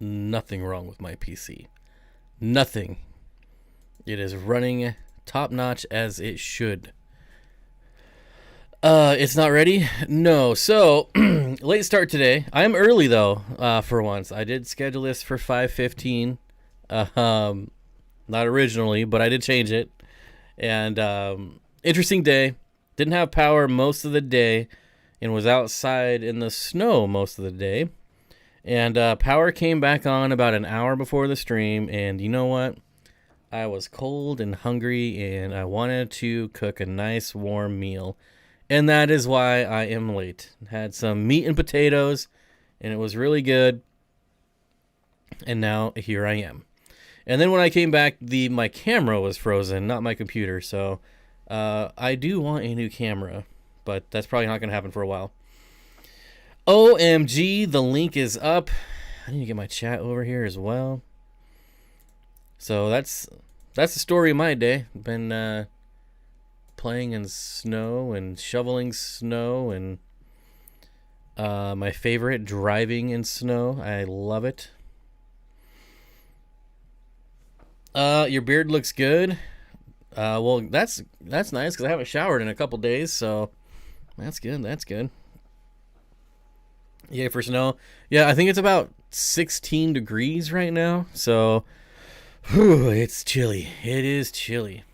nothing wrong with my PC. Nothing. It is running top notch as it should. It's not ready? No. So, late start today. I am early though, for once. I did schedule this for 5:15. Not originally, but I did change it. And interesting day. Didn't have power most of the day and was outside in the snow most of the day. And power came back on about an hour before the stream, and you know what? I was cold and hungry, and I wanted to cook a nice warm meal. And that is why I am late. Had some meat and potatoes, and it was really good. And now here I am. And then when I came back, my camera was frozen, not my computer. So I do want a new camera, but that's probably not going to happen for a while. OMG, the link is up. I need to get my chat over here as well. So that's the story of my day. Been playing in snow and shoveling snow and my favorite, driving in snow. I love it. Your beard looks good. Well, that's nice because I haven't showered in a couple days, so that's good. That's good. Yeah, for snow. Yeah, I think it's about 16 degrees right now, so it's chilly. It is chilly.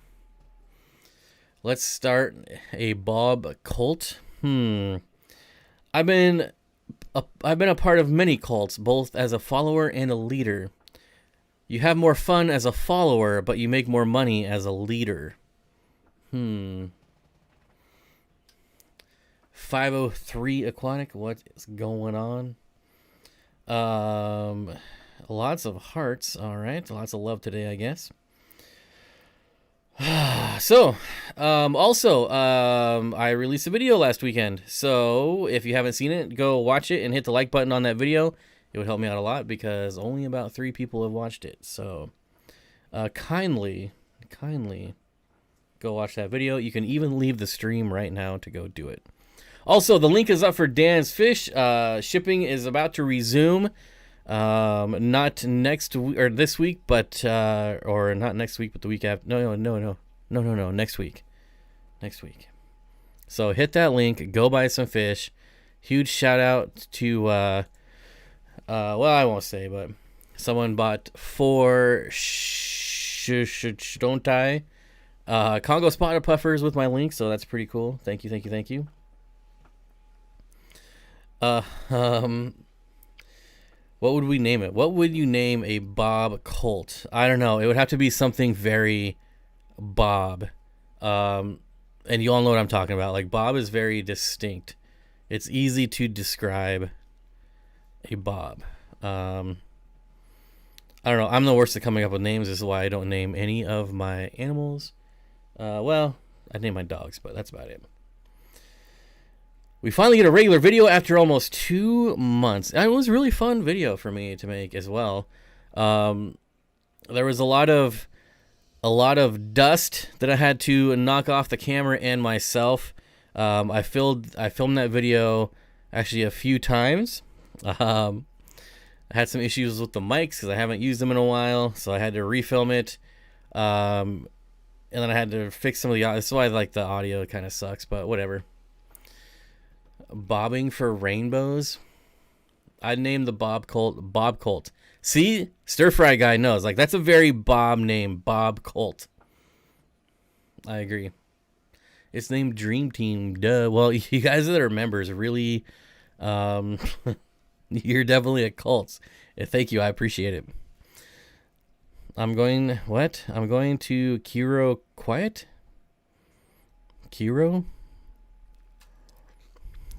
Let's start a Bob cult. I've been a part of many cults, both as a follower and a leader. You have more fun as a follower, but you make more money as a leader. 503 Aquatic, what is going on? Lots of hearts, all right. Lots of love today, I guess. So, also, I released a video last weekend. So, if you haven't seen it, go watch it and hit the like button on that video. It would help me out a lot because only about 3 people have watched it. So, kindly go watch that video. You can even leave the stream right now to go do it. Also, the link is up for Dan's Fish. Shipping is about to resume. Not next week or this week, but or not next week, but the week after. No. Next week. So hit that link. Go buy some fish. Huge shout out to well, I won't say, but someone bought 4 don't die Congo spotted puffers with my link, so that's pretty cool. Thank you. What would we name it? What would you name a Bob cult? I don't know. It would have to be something very Bob. And you all know what I'm talking about. Like, Bob is very distinct. It's easy to describe a Bob. I don't know. I'm the worst at coming up with names. This is why I don't name any of my animals. Well, I name my dogs, but that's about it. We finally get a regular video after almost 2 months. And it was a really fun video for me to make as well. There was a lot of dust that I had to knock off the camera and myself. I filmed that video actually a few times. I had some issues with the mics because I haven't used them in a while, so I had to refilm it. And then I had to fix some of the audio. That's why the audio kind of sucks, but whatever. Bobbing for rainbows. I'd name the Bob Colt. See? Stir Fry guy knows. That's a very Bob name. Bob Colt. I agree. It's named Dream Team. Duh. Well, you guys that are members really... you're definitely a cult. Thank you. I appreciate it. I'm going to Kiro Quiet? Kiro?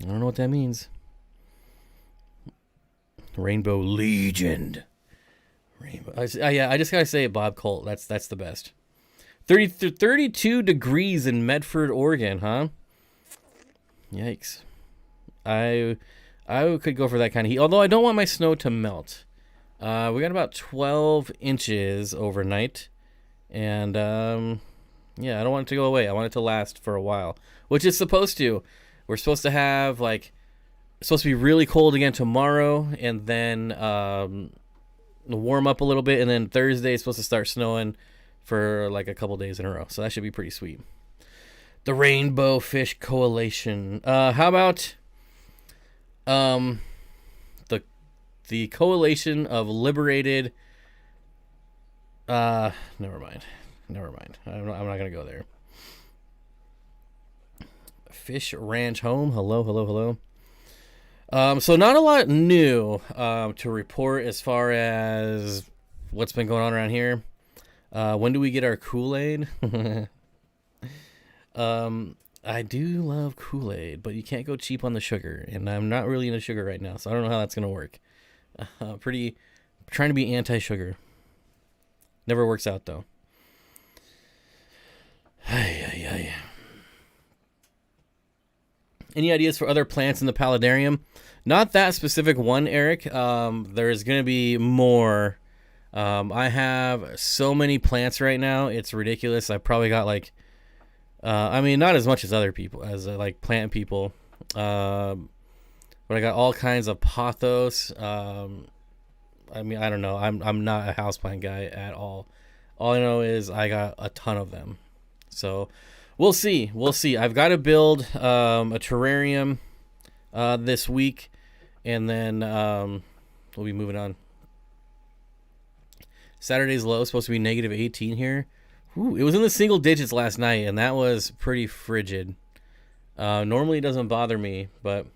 I don't know what that means. Rainbow Legend. Yeah, I just gotta say it, Bob Colt. That's the best. 32 degrees in Medford, Oregon, huh? Yikes. I could go for that kind of heat. Although I don't want my snow to melt. We got about 12 inches overnight. And, yeah, I don't want it to go away. I want it to last for a while. Which it's supposed to. We're supposed to have, it's supposed to be really cold again tomorrow. And then, warm up a little bit, and then Thursday is supposed to start snowing for like a couple days in a row. So that should be pretty sweet. The Rainbow Fish Coalition. How about the Coalition of Liberated. Never mind. I'm not gonna go there. Fish Ranch Home. Hello. So not a lot new to report as far as what's been going on around here. When do we get our Kool-Aid? I do love Kool-Aid, but you can't go cheap on the sugar, and I'm not really into sugar right now, so I don't know how that's gonna work. Trying to be anti-sugar. Never works out though. Any ideas for other plants in the paludarium? Not that specific one, Eric. There's going to be more. I have so many plants right now. It's ridiculous. I probably got like, not as much as other people, as like plant people. But I got all kinds of pothos. I don't know. I'm not a houseplant guy at all. All I know is I got a ton of them. So we'll see. I've got to build a terrarium this week, and then we'll be moving on. Saturday's low is supposed to be negative 18 here. Ooh, it was in the single digits last night, and that was pretty frigid. Normally it doesn't bother me, but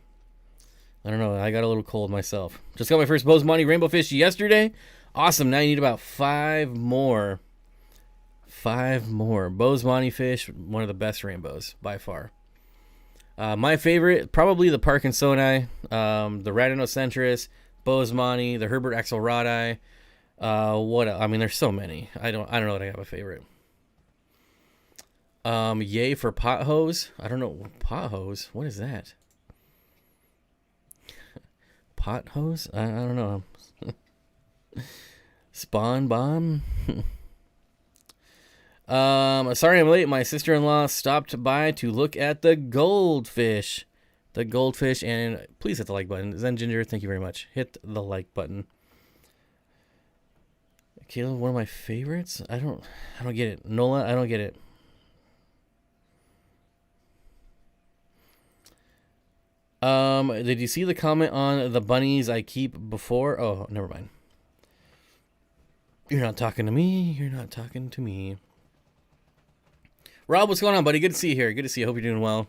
I don't know. I got a little cold myself. Just got my first Bosemani rainbow fish yesterday. Awesome. Now you need about 5 more. 5 more. Bosemani fish, one of the best rainbows by far. My favorite, probably the Parkinsoni, the Radinocentris, Bosemani, the Herbert axelrodi. There's so many. I don't know that I have a favorite. Yay for pot hose. I don't know. Pot hose? What is that? Pot hose? I don't know. Spawn bomb? Sorry I'm late. My sister-in-law stopped by to look at the goldfish. And please hit the like button. Zen Ginger, thank you very much. Hit the like button. Caleb, one of my favorites? I don't get it. Nola, I don't get it. Did you see the comment on the bunnies I keep before? Oh, never mind. You're not talking to me. Rob, what's going on, buddy? Good to see you here. Good to see you. Hope you're doing well.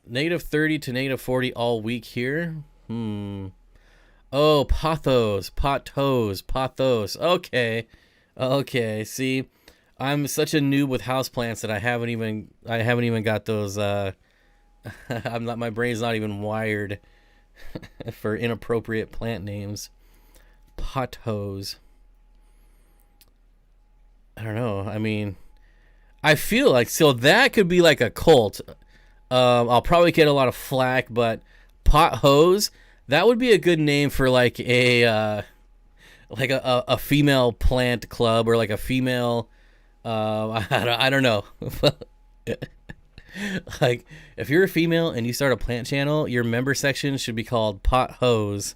Negative 30 to negative 40 all week here. Oh, pothos. Okay. See, I'm such a noob with houseplants that I haven't even got those. My brain's not even wired for inappropriate plant names. Pothos. I don't know. I feel like, so that could be like a cult. I'll probably get a lot of flack, but pot hose, that would be a good name for like a female plant club, or like a female, I don't know. Like, if you're a female and you start a plant channel, your member section should be called pot hose.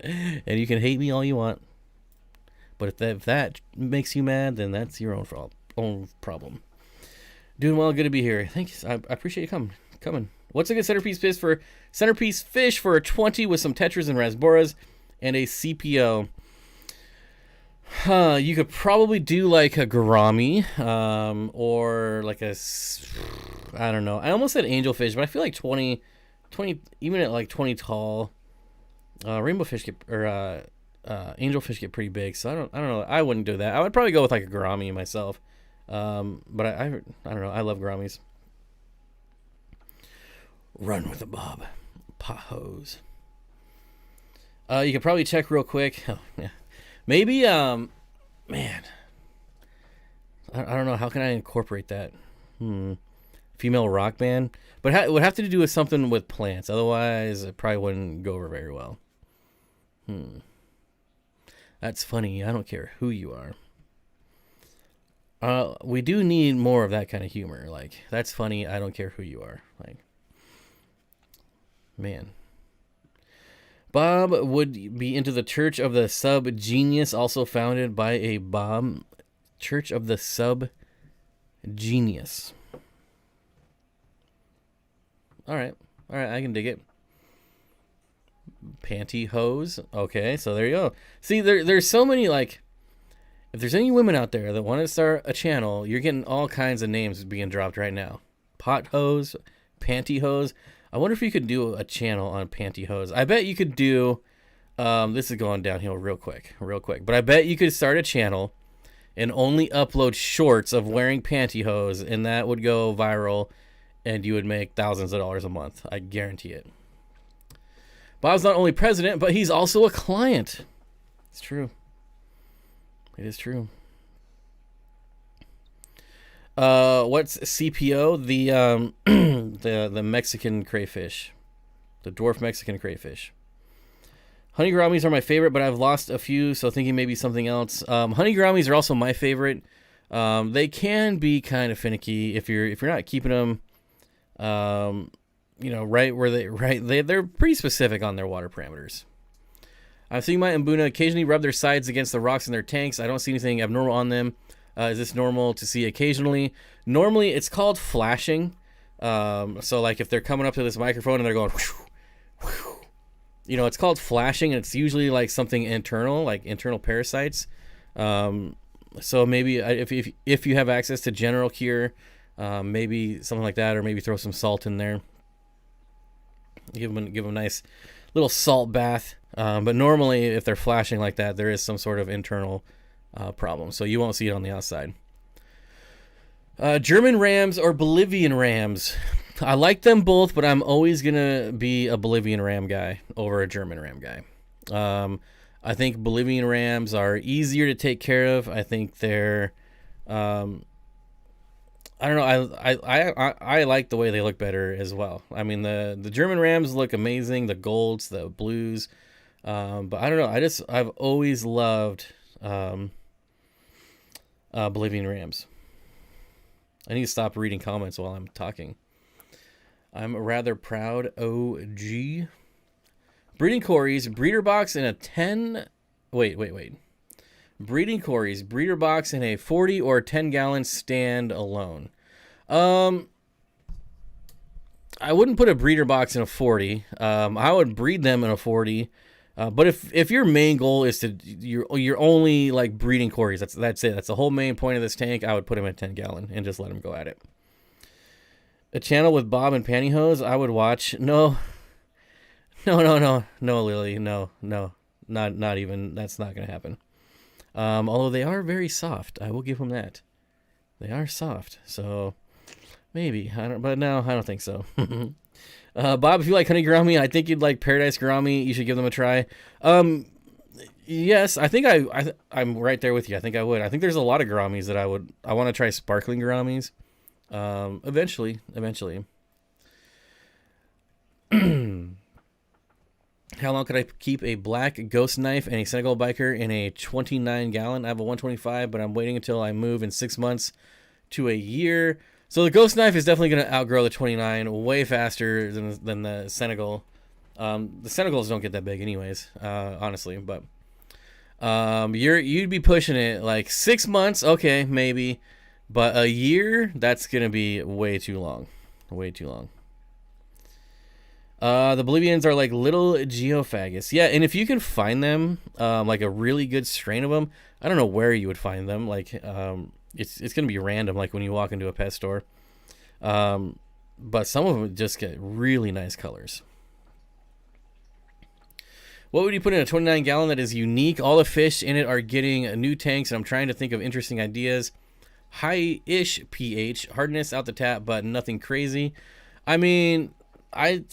And you can hate me all you want, but if that makes you mad, then that's your own problem. Doing well, good to be here. Thanks. I appreciate you coming. What's a good centerpiece fish for a 20 with some tetras and rasboras and a CPO? You could probably do like a gourami, or like I don't know. I almost said angelfish, but I feel like 20, even at like 20 tall, rainbow fish angelfish get pretty big. So I don't know. I wouldn't do that. I would probably go with like a gourami myself. But I don't know. I love gouramis. Run with the bob. Pot hose. You could probably check real quick. Oh, yeah. Maybe, man, I don't know. How can I incorporate that? Female rock band, but it would have to do with something with plants. Otherwise, it probably wouldn't go over very well. That's funny. I don't care who you are. We do need more of that kind of humor. Like, that's funny. I don't care who you are. Like, man. Bob would be into the Church of the Sub-Genius, also founded by a Bob. Church of the Sub-Genius. All right, I can dig it. Pantyhose. Okay, so there you go. See, there's so many, like, if there's any women out there that want to start a channel, you're getting all kinds of names being dropped right now. Pot hose, pantyhose. I wonder if you could do a channel on pantyhose. I bet you could do, this is going downhill real quick, but I bet you could start a channel and only upload shorts of wearing pantyhose, and that would go viral, and you would make thousands of dollars a month. I guarantee it. Bob's not only president, but he's also a client. It's true. It is true. What's CPO? The Mexican crayfish, the dwarf Mexican crayfish. Honey gouramis are my favorite, but I've lost a few, so thinking maybe something else. Honey gouramis are also my favorite. They can be kind of finicky if you're not keeping them, right where they're pretty specific on their water parameters. I've seen my Mbuna occasionally rub their sides against the rocks in their tanks. I don't see anything abnormal on them. Is this normal to see occasionally? Normally, it's called flashing. So, like, if they're coming up to this microphone and they're going, whoosh, whoosh, it's called flashing, and it's usually like something internal, like internal parasites. So maybe if you have access to General Cure, maybe something like that, or maybe throw some salt in there. Give them a nice little salt bath. But normally, if they're flashing like that, there is some sort of internal problem, so you won't see it on the outside. German rams or Bolivian rams? I like them both, but I'm always gonna be a Bolivian ram guy over a German ram guy. I think Bolivian rams are easier to take care of. I think they're, I don't know. I like the way they look better as well. I mean, the German rams look amazing, the golds, the blues, but I don't know. I've always loved Bolivian rams. I need to stop reading comments while I'm talking. I'm rather proud. OG. Breeding Corys, breeder box in a 10. Wait. Breeding Corys, breeder box in a 40 or 10 gallon stand alone. I wouldn't put a breeder box in a 40. I would breed them in a 40. But if your main goal is to you're only like breeding Corys, that's it. That's the whole main point of this tank. I would put him in a 10 gallon and just let him go at it. A channel with Bob and pantyhose, I would watch. No, Lily, no, not even. That's not gonna happen. Although they are very soft, I will give them that. They are soft, so maybe But no, I don't think so. Bob, if you like honey gourami, I think you'd like paradise gourami. You should give them a try. Yes, I think I'm right there with you. I think I would. I think there's a lot of gouramis that I want to try sparkling gouramis. Eventually. How long could I keep a black ghost knife and a Senegal biker in a 29 gallon? I have a 125, but I'm waiting until I move in 6 months to a year. So the ghost knife is definitely going to outgrow the 29 way faster than the Senegal. The Senegals don't get that big anyways, honestly. But you'd be pushing it like 6 months, okay, maybe. But a year, that's going to be way too long. Way too long. The Bolivians are like little geophagus. Yeah, and if you can find them, like a really good strain of them, I don't know where you would find them. Like, it's going to be random, like when you walk into a pet store. But some of them just get really nice colors. What would you put in a 29 gallon that is unique? All the fish in it are getting new tanks, and I'm trying to think of interesting ideas. High-ish pH, hardness out the tap, but nothing crazy. I mean, I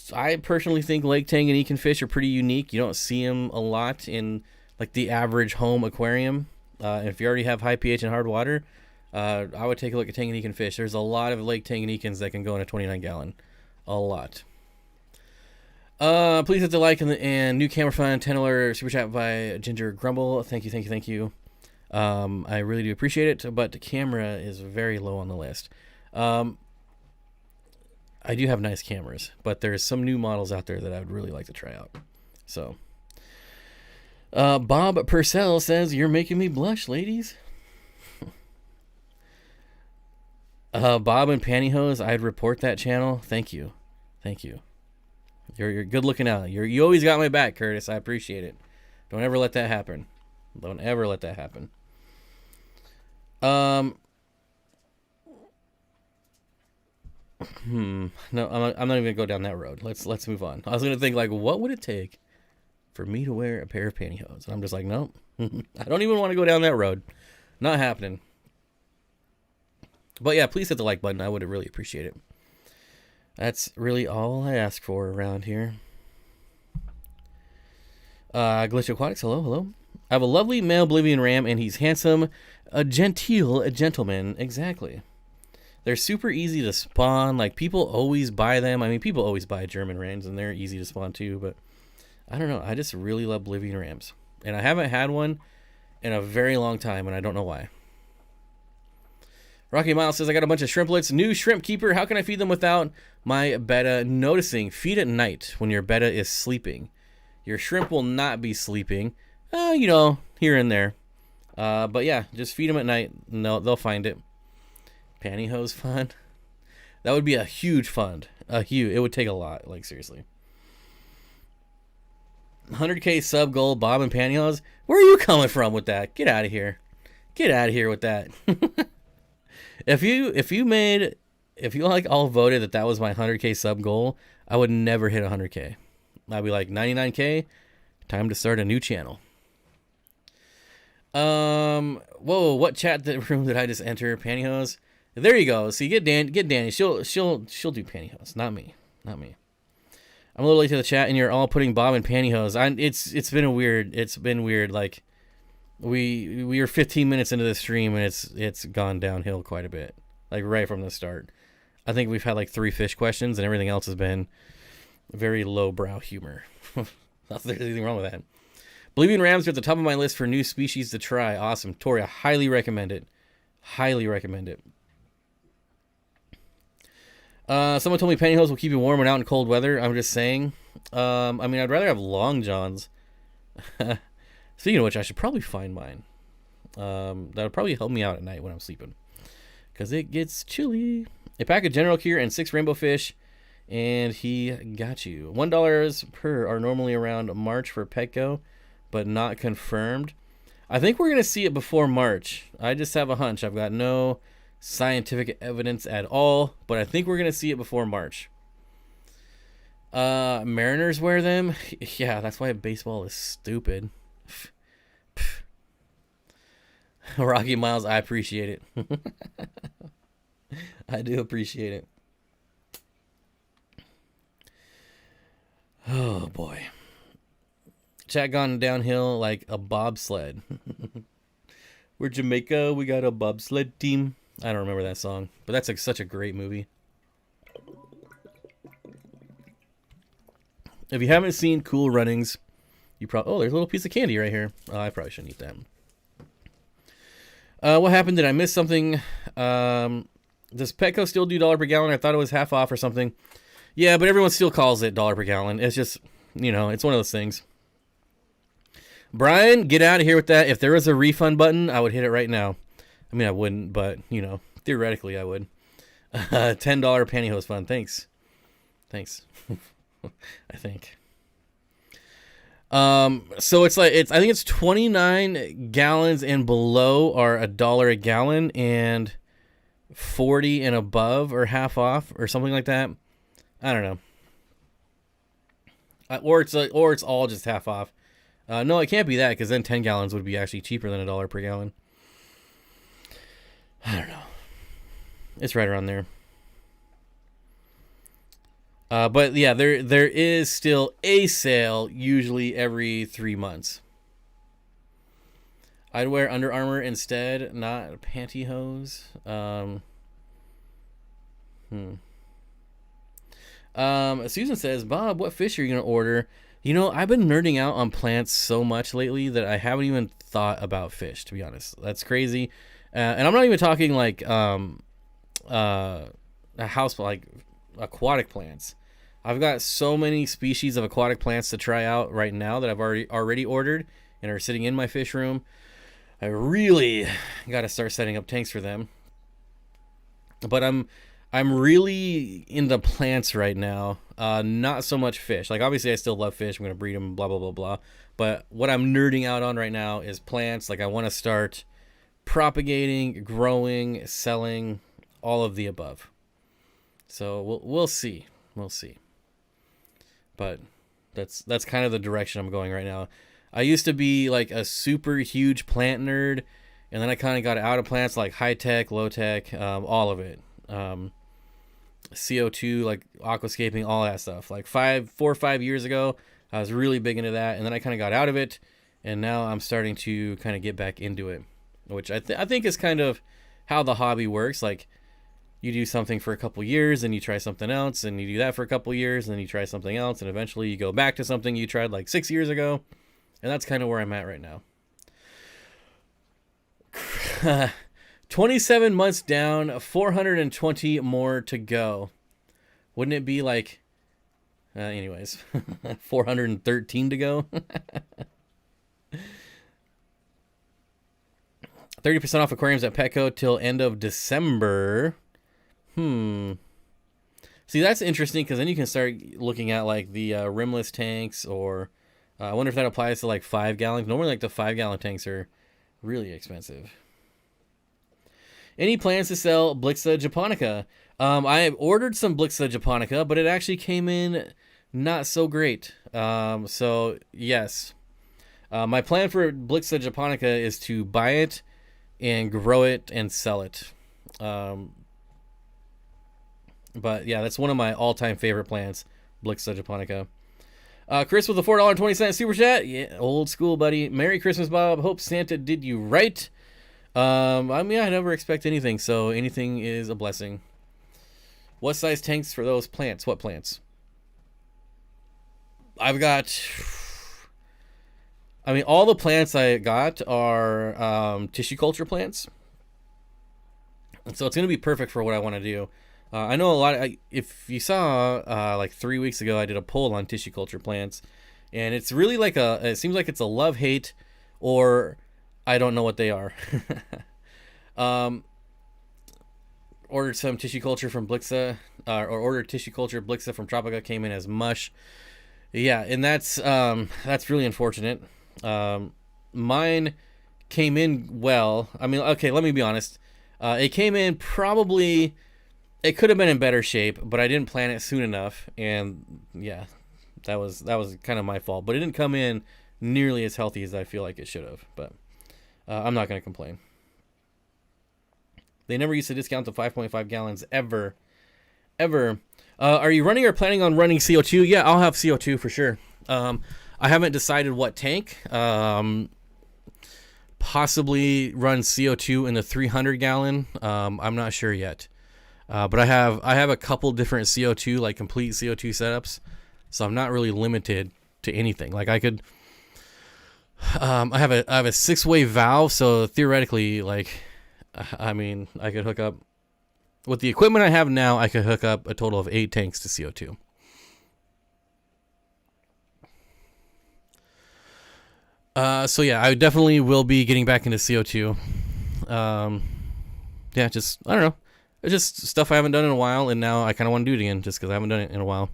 personally think Lake Tanganyika fish are pretty unique. You don't see them a lot in like the average home aquarium. If you already have high pH and hard water, I would take a look at Tanganyika fish. There's a lot of Lake Tanganyikans that can go in a 29 gallon. A lot. Please hit the like and new camera fund $10 super chat by Ginger Grumble. Thank you. I really do appreciate it, but the camera is very low on the list. I do have nice cameras, but there's some new models out there that I would really like to try out. So Bob Purcell says, "You're making me blush, ladies." Bob and Pantyhose, I'd report that channel. Thank you. Thank you. You're good looking out. You always got my back, Curtis. I appreciate it. Don't ever let that happen. Don't ever let that happen. No, I'm not even gonna go down that road. Let's move on. I was gonna think, like, what would it take for me to wear a pair of pantyhose? And I'm just like, nope. I don't even want to go down that road. Not happening. But yeah, please hit the like button. I would really appreciate it. That's really all I ask for around here. Glitch Aquatics, hello. I have a lovely male Bolivian ram, and he's handsome, a gentleman. Exactly. They're super easy to spawn. Like, people always buy them. I mean, people always buy German rams, and they're easy to spawn too. But I don't know. I just really love Bolivian rams, and I haven't had one in a very long time, and I don't know why. Rocky Miles says, I got a bunch of shrimplets. New shrimp keeper. How can I feed them without my betta noticing? Feed at night when your betta is sleeping. Your shrimp will not be sleeping. Here and there. But yeah, just feed them at night. No, they'll find it. Pantyhose fund. That would be a huge fund. It would take a lot. Like, seriously. 100K sub goal, Bob and Pantyhose. Where are you coming from with that? Get out of here. Get out of here with that. If you like all voted that was my 100K sub goal, I would never hit 100K. I'd be like 99K, time to start a new channel. Whoa, what chat room did I just enter? Pantyhose. There you go. See, get Danny. She'll do pantyhose, not me. I'm a little late to the chat, and you're all putting Bob in pantyhose. It's been weird. Like, we are 15 minutes into the stream, and it's gone downhill quite a bit. Like, right from the start. I think we've had like 3 fish questions, and everything else has been very lowbrow humor. Not there's anything wrong with that. Bolivian rams are at the top of my list for new species to try. Awesome. Tori, I highly recommend it. Highly recommend it. Someone told me pantyhose will keep you warm when out in cold weather. I'm just saying. I mean, I'd rather have long johns. Speaking of which, I should probably find mine. That would probably help me out at night when I'm sleeping, because it gets chilly. A pack of General Cure and 6 rainbow fish, and he got you. $1 per are normally around March for Petco, but not confirmed. I think we're gonna see it before March. I just have a hunch. I've got no scientific evidence at all, but I think we're gonna see it before March. Mariners wear them. Yeah, that's why baseball is stupid. Rocky Miles, I appreciate it. I do appreciate it. Oh boy. Chat gone downhill like a bobsled. We're Jamaica, we got a bobsled team. I don't remember that song, but that's like such a great movie. If you haven't seen Cool Runnings, you probably... Oh, there's a little piece of candy right here. Oh, I probably shouldn't eat that. What happened? Did I miss something? Does Petco still do $1 per gallon? I thought it was half off or something. Yeah, but everyone still calls it $1 per gallon. It's just, it's one of those things. Brian, get out of here with that. If there was a refund button, I would hit it right now. I mean, I wouldn't, but, theoretically I would. $10 pantyhose fund. Thanks. I think. So it's like, I think it's 29 gallons and below are $1 a gallon, and 40 and above are half off or something like that. I don't know. Or it's all just half off. No, it can't be that, because then 10 gallons would be actually cheaper than $1 per gallon. I don't know. It's right around there. But yeah, there is still a sale, usually every 3 months. I'd wear Under Armour instead, not pantyhose. Susan says, Bob, what fish are you going to order? I've been nerding out on plants so much lately that I haven't even thought about fish, to be honest. That's crazy. And I'm not even talking like a house, like aquatic plants. I've got so many species of aquatic plants to try out right now that I've already ordered. and are sitting in my fish room. I really got to start setting up tanks for them. But I'm really into plants right now. Not so much fish. Like, obviously I still love fish. I'm going to breed them, blah, blah, blah, blah. But what I'm nerding out on right now is plants. Like, I want to start propagating, growing, selling, all of the above. So we'll see. We'll see. But that's kind of the direction I'm going right now. I used to be like a super huge plant nerd, and then I kind of got out of plants, like high tech, low tech, all of it. CO2, like aquascaping, all that stuff. Like 4 or 5 years ago, I was really big into that, and then I kind of got out of it, and now I'm starting to kind of get back into it, which I think is kind of how the hobby works. Like, you do something for a couple years, and you try something else, and you do that for a couple years, and then you try something else, and eventually you go back to something you tried like 6 years ago. And that's kind of where I'm at right now. 27 months down, 420 more to go. Wouldn't it be like, anyways, 413 to go? 30% off aquariums at Petco till end of December. See, that's interesting, because then you can start looking at like the rimless tanks, or I wonder if that applies to like 5 gallons. Normally, like the 5-gallon tanks are really expensive. Any plans to sell Blixa japonica? I have ordered some Blixa japonica, but it actually came in not so great. So yes, my plan for Blixa japonica is to buy it and grow it and sell it. But yeah, that's one of my all-time favorite plants, Blixa japonica. Chris with a $4.20 super chat. Yeah, old school, buddy. Merry Christmas, Bob. Hope Santa did you right. I mean, I never expect anything, so anything is a blessing. What size tanks for those plants? What plants? I've got, I mean, all the plants I got are tissue culture plants. So it's going to be perfect for what I want to do. I know a lot. If you saw, like 3 weeks ago, I did a poll on tissue culture plants, and it's really like it seems like it's a love-hate, or I don't know what they are. Ordered some tissue culture from Blixa, or ordered tissue culture Blixa from Tropica, came in as mush. Yeah, and that's really unfortunate. Mine came in well. I mean, okay, let me be honest. It came in probably. It could have been in better shape, but I didn't plan it soon enough, and yeah, that was kind of my fault. But it didn't come in nearly as healthy as I feel like it should have. But I'm not going to complain. They never used to discount the 5.5 gallons ever. Are you running or planning on running CO2? Yeah, I'll have CO2 for sure. I haven't decided what tank. Possibly run CO2 in the 300 gallon. I'm not sure yet. But I have a couple different CO2, like complete CO2 setups, so I'm not really limited to anything. Like I could, I have a 6-way valve, so theoretically, like, I mean, I could hook up with the equipment I have now. I could hook up a total of 8 tanks to CO2. So yeah, I definitely will be getting back into CO2. Yeah, just I don't know. It's just stuff I haven't done in a while, and now I kind of want to do it again, just because I haven't done it in a while.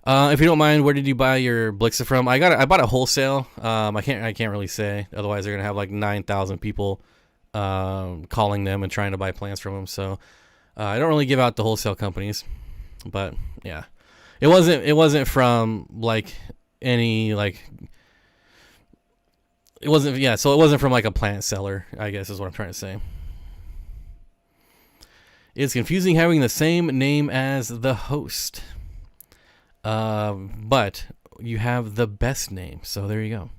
If you don't mind, where did you buy your Blixa from? I bought it wholesale. I can't really say, otherwise they're gonna have like 9,000 people calling them and trying to buy plants from them. So I don't really give out the wholesale companies, but yeah, it wasn't from like any like. It wasn't, yeah, so it wasn't from like a plant seller, I guess is what I'm trying to say. It's confusing having the same name as the host. But you have the best name, so there you go.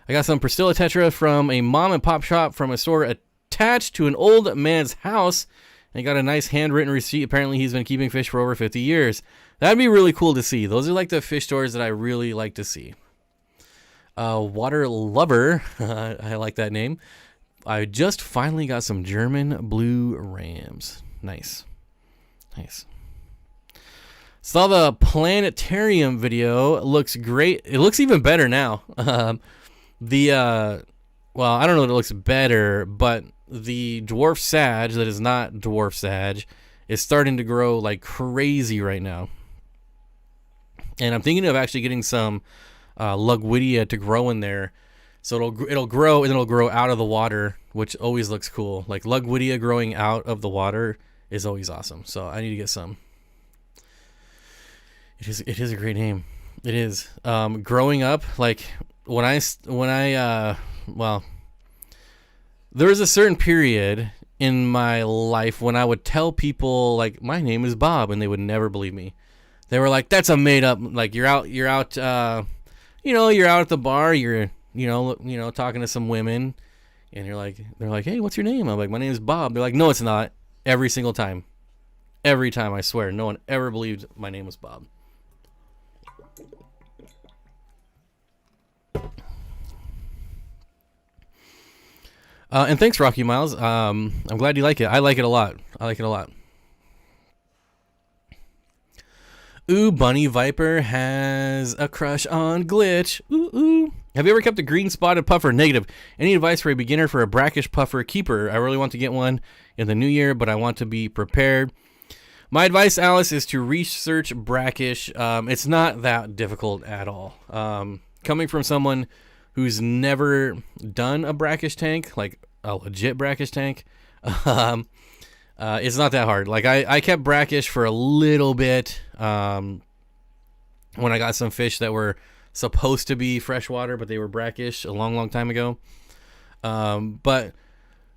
I got some Priscilla Tetra from a mom and pop shop from a store attached to an old man's house. And got a nice handwritten receipt. Apparently he's been keeping fish for over 50 years. That'd be really cool to see. Those are like the fish stores that I really like to see. Water Lover, I like that name. I just finally got some German blue rams. Nice. Saw the planetarium video. It looks great. It looks even better now. Well, I don't know if it looks better, but the dwarf sage that is not dwarf sage is starting to grow like crazy right now. And I'm thinking of actually getting some Lugwidia to grow in there. So it'll grow, and it'll grow out of the water, which always looks cool. Like Lugwidia growing out of the water is always awesome. So I need to get some. It is a great name. It is. Growing up, like well, there was a certain period in my life when I would tell people like my name is Bob, and they would never believe me. They were like, "That's a made up." Like you're out. You're out at the bar. You're talking to some women, and they're like, "Hey, what's your name?" I'm like, "My name is Bob." They're like, "No, it's not." Every single time, I swear, no one ever believed my name was Bob. And thanks, Rocky Miles. I'm glad you like it. I like it a lot. Ooh, Bunny Viper has a crush on Glitch. Ooh. Have you ever kept a green spotted puffer? Negative. Any advice for a beginner for a brackish puffer keeper? I really want to get one in the new year, but I want to be prepared. My advice, Alice, is to research brackish. It's not that difficult at all. Coming from someone who's never done a brackish tank, like a legit brackish tank, it's not that hard. Like I kept brackish for a little bit when I got some fish that were supposed to be freshwater, but they were brackish a long time ago. But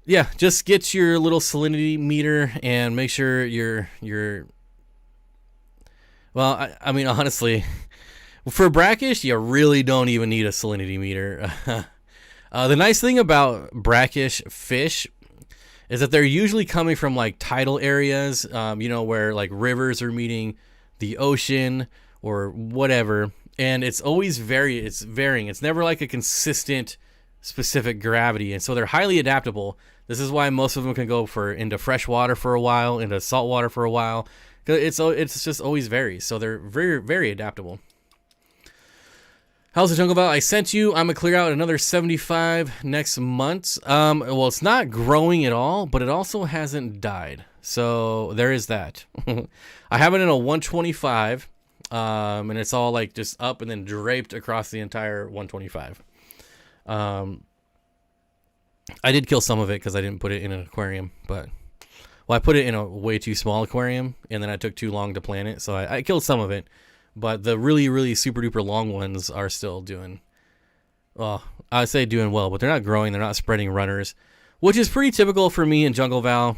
yeah, just get your little salinity meter and make sure you're well, I mean, honestly, for brackish, you really don't even need a salinity meter. The nice thing about brackish fish is that they're usually coming from like tidal areas, where like rivers are meeting the ocean or whatever. And it's always varying. It's never like a consistent, specific gravity. And so they're highly adaptable. This is why most of them can go into fresh water for a while, into salt water for a while. It's just always varies. So they're very, very adaptable. How's the Jungle Val? I sent you. I'm going to clear out another 75 next month. Well, it's not growing at all, but it also hasn't died. So there is that. I have it in a 125, and it's all like just up and then draped across the entire 125. I did kill some of it because I didn't put it in an aquarium, but I put it in a way too small aquarium, and then I took too long to plant it, so I killed some of it. But the really, really super duper long ones are still doing, well, I say doing well, but they're not growing. They're not spreading runners, which is pretty typical for me in Jungle Val.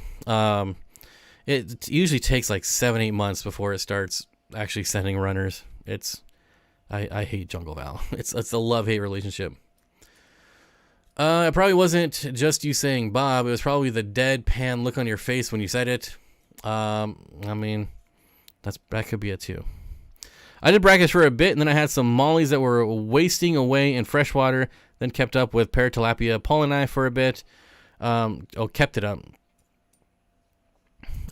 It usually takes like 7-8 months before it starts actually sending runners. I hate Jungle Val. It's a love-hate relationship. It probably wasn't just you saying Bob. It was probably the deadpan look on your face when you said it. I mean, that could be it too. I did brackish for a bit, and then I had some mollies that were wasting away in freshwater, then kept up with paratilapia pollini for a bit. Kept it up.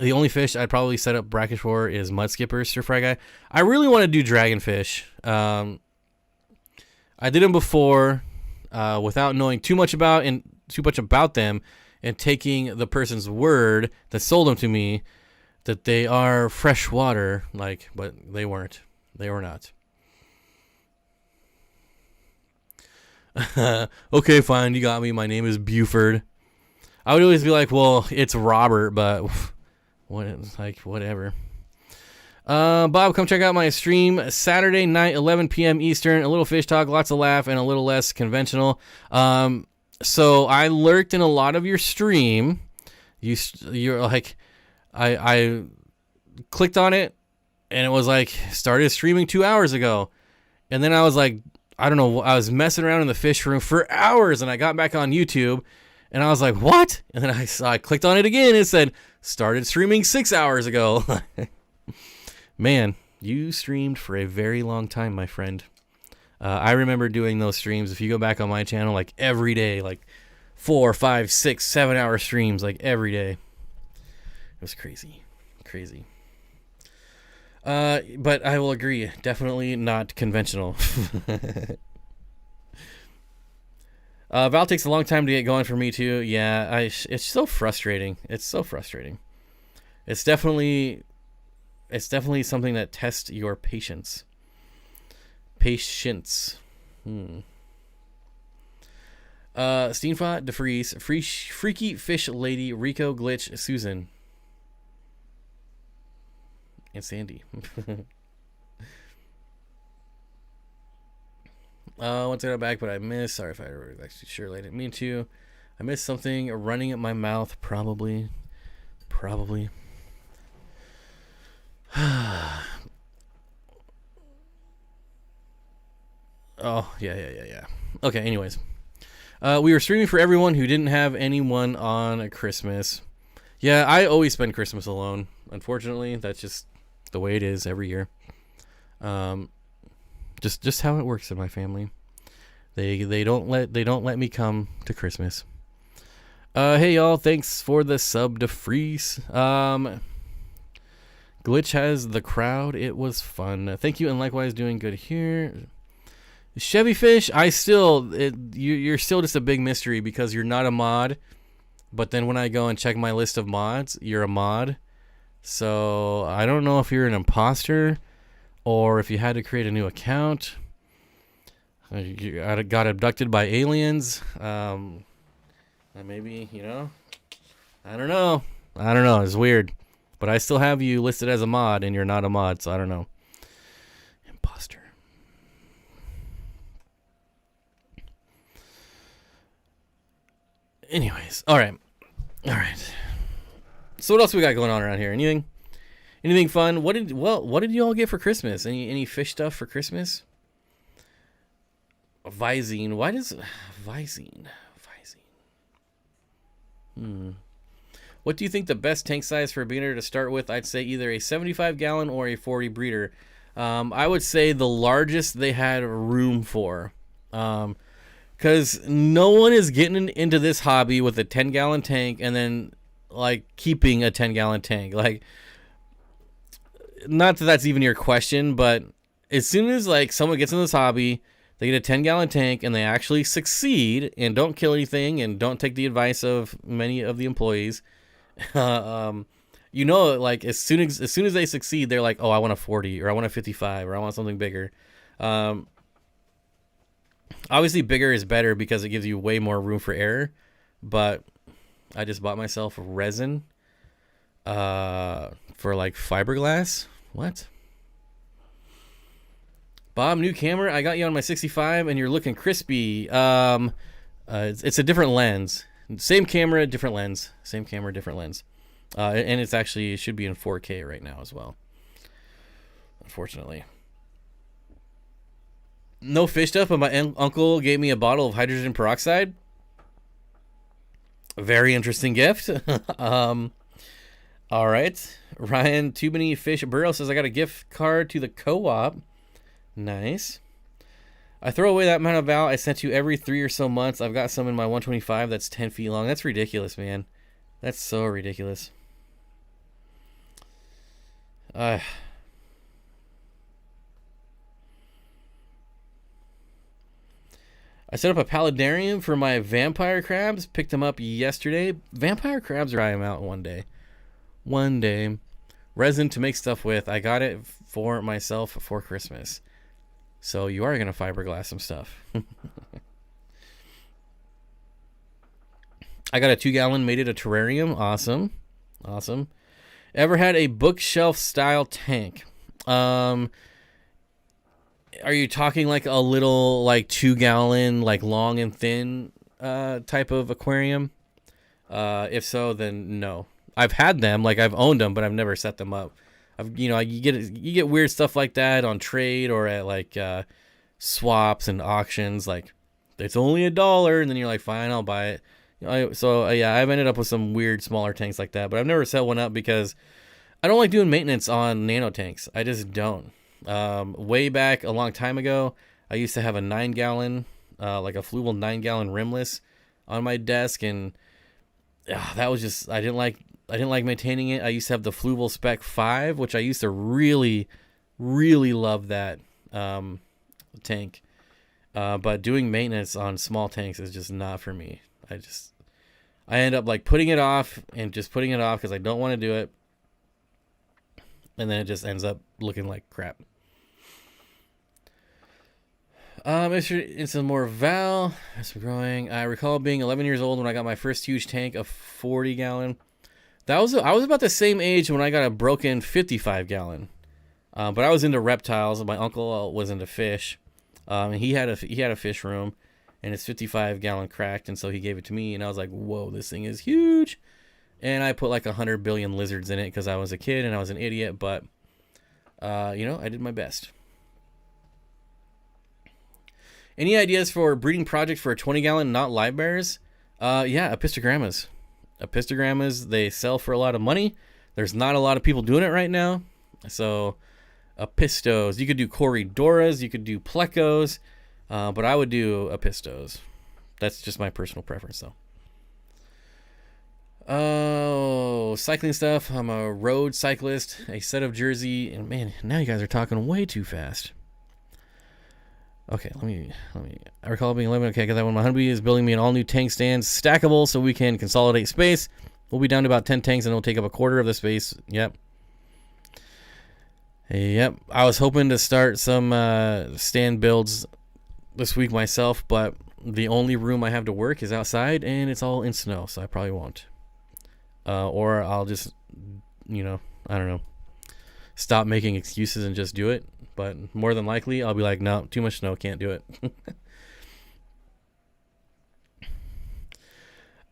The only fish I'd probably set up brackish for is mud skippers, stir fry guy. I really want to do dragonfish. I did them before without knowing too much about them, and taking the person's word that sold them to me that they are freshwater, but they weren't. They were not. Okay, fine. You got me. My name is Buford. I would always be like, well, it's Robert, but whatever. Bob, come check out my stream Saturday night, 11 p.m. Eastern. A little fish talk, lots of laugh, and a little less conventional. So I lurked in a lot of your stream. You're like, I clicked on it, and it was like, started streaming 2 hours ago. And then I was like, I don't know, I was messing around in the fish room for hours, and I got back on YouTube, and I was like, what? And then I clicked on it again, and it said, started streaming 6 hours ago. Man, you streamed for a very long time, my friend. I remember doing those streams. If you go back on my channel, like every day, like 4, 5, 6, 7 hour streams, like every day. It was crazy. But I will agree, definitely not conventional. Val takes a long time to get going for me too. Yeah, it's so frustrating. It's so frustrating. It's definitely something that tests your patience. Patience. Steenfott, DeFreeze, Freaky Fish Lady, Rico, Glitch, Susan, and Sandy. Once I got back, but I missed. Sorry if I was actually sure I didn't mean to. I missed something running at my mouth, probably. Oh, yeah. Okay, anyways. We were streaming for everyone who didn't have anyone on Christmas. Yeah, I always spend Christmas alone. Unfortunately, that's just the way it is every year. Just how it works in my family. They don't let me come to Christmas. Hey y'all, thanks for the sub to Freeze. Glitch has the crowd. It was fun. Thank you, and likewise doing good here. Chevy Fish, you're still just a big mystery because you're not a mod. But then when I go and check my list of mods, you're a mod. So I don't know if you're an imposter or if you had to create a new account. You got abducted by aliens. Maybe, I don't know. It's weird. But I still have you listed as a mod and you're not a mod, so I don't know. Imposter. Anyways, all right. So what else we got going on around here? Anything fun? What did you all get for Christmas? Any fish stuff for Christmas? Visine. Why does Visine? What do you think the best tank size for a beginner to start with? I'd say either a 75 gallon or a 40 breeder. I would say the largest they had room for. Because no one is getting into this hobby with a 10-gallon tank and then like keeping a 10-gallon tank. Like, not that that's even your question, but as soon as like someone gets in this hobby, they get a 10-gallon tank and they actually succeed and don't kill anything and don't take the advice of many of the employees. Like as soon as they succeed, they're like, oh, I want a 40 or I want a 55 or I want something bigger. Obviously bigger is better because it gives you way more room for error, but I just bought myself resin for like fiberglass. What? Bob, new camera. I got you on my 65 and you're looking crispy. It's a different lens. Same camera, different lens. And it should be in 4K right now as well. Unfortunately. No fish stuff, but my uncle gave me a bottle of hydrogen peroxide. A very interesting gift. All right. Ryan, too many fish burrow says I got a gift card to the co-op. Nice. I throw away that amount of Val I sent you every 3 or so months. I've got some in my 125 that's 10 feet long. That's ridiculous, man. That's so ridiculous. I set up a paludarium for my vampire crabs. Picked them up yesterday. Vampire crabs are I am out one day. Resin to make stuff with. I got it for myself for Christmas. So you are going to fiberglass some stuff. I got a 2-gallon, made it a terrarium. Awesome. Ever had a bookshelf style tank? Are you talking like a little like 2-gallon, like long and thin type of aquarium? If so, then no. I've had them, like I've owned them, but I've never set them up. You get weird stuff like that on trade or at like swaps and auctions. Like it's only $1, and then you're like, fine, I'll buy it. I've ended up with some weird smaller tanks like that, but I've never set one up because I don't like doing maintenance on nano tanks. I just don't. Way back a long time ago, I used to have a 9-gallon, like a Fluval 9-gallon rimless on my desk, and that was just I didn't like I didn't like maintaining it. I used to have the Fluval Spec 5, which I used to really, really love that tank. But doing maintenance on small tanks is just not for me. I end up like putting it off because I don't want to do it. And then it just ends up looking like crap. It's a more Val. As we're growing, I recall being 11 years old when I got my first huge tank, a 40 gallon. I was about the same age when I got a broken 55 gallon. But I was into reptiles. My uncle was into fish. And he had a fish room, and it's 55 gallon cracked, and so he gave it to me, and I was like, whoa, this thing is huge. And I put like 100 billion lizards in it because I was a kid and I was an idiot, but I did my best. Any ideas for a breeding project for a 20 gallon not live bears? Yeah, apistogrammas. Apistogrammas, they sell for a lot of money. There's not a lot of people doing it right now. So apistos, you could do corridoras, you could do plecos, but I would do apistos. That's just my personal preference though. Oh, cycling stuff. I'm a road cyclist, a set of jersey, and man, now you guys are talking way too fast. Okay, let me. I recall being 11. Okay, I got that one. My hubby is building me an all new tank stand, stackable, so we can consolidate space. We'll be down to about 10 tanks, and it'll take up a quarter of the space. Yep. I was hoping to start some stand builds this week myself, but the only room I have to work is outside, and it's all in snow, so I probably won't. Or I'll just, I don't know, stop making excuses and just do it. But more than likely, I'll be like, no, too much snow, can't do it.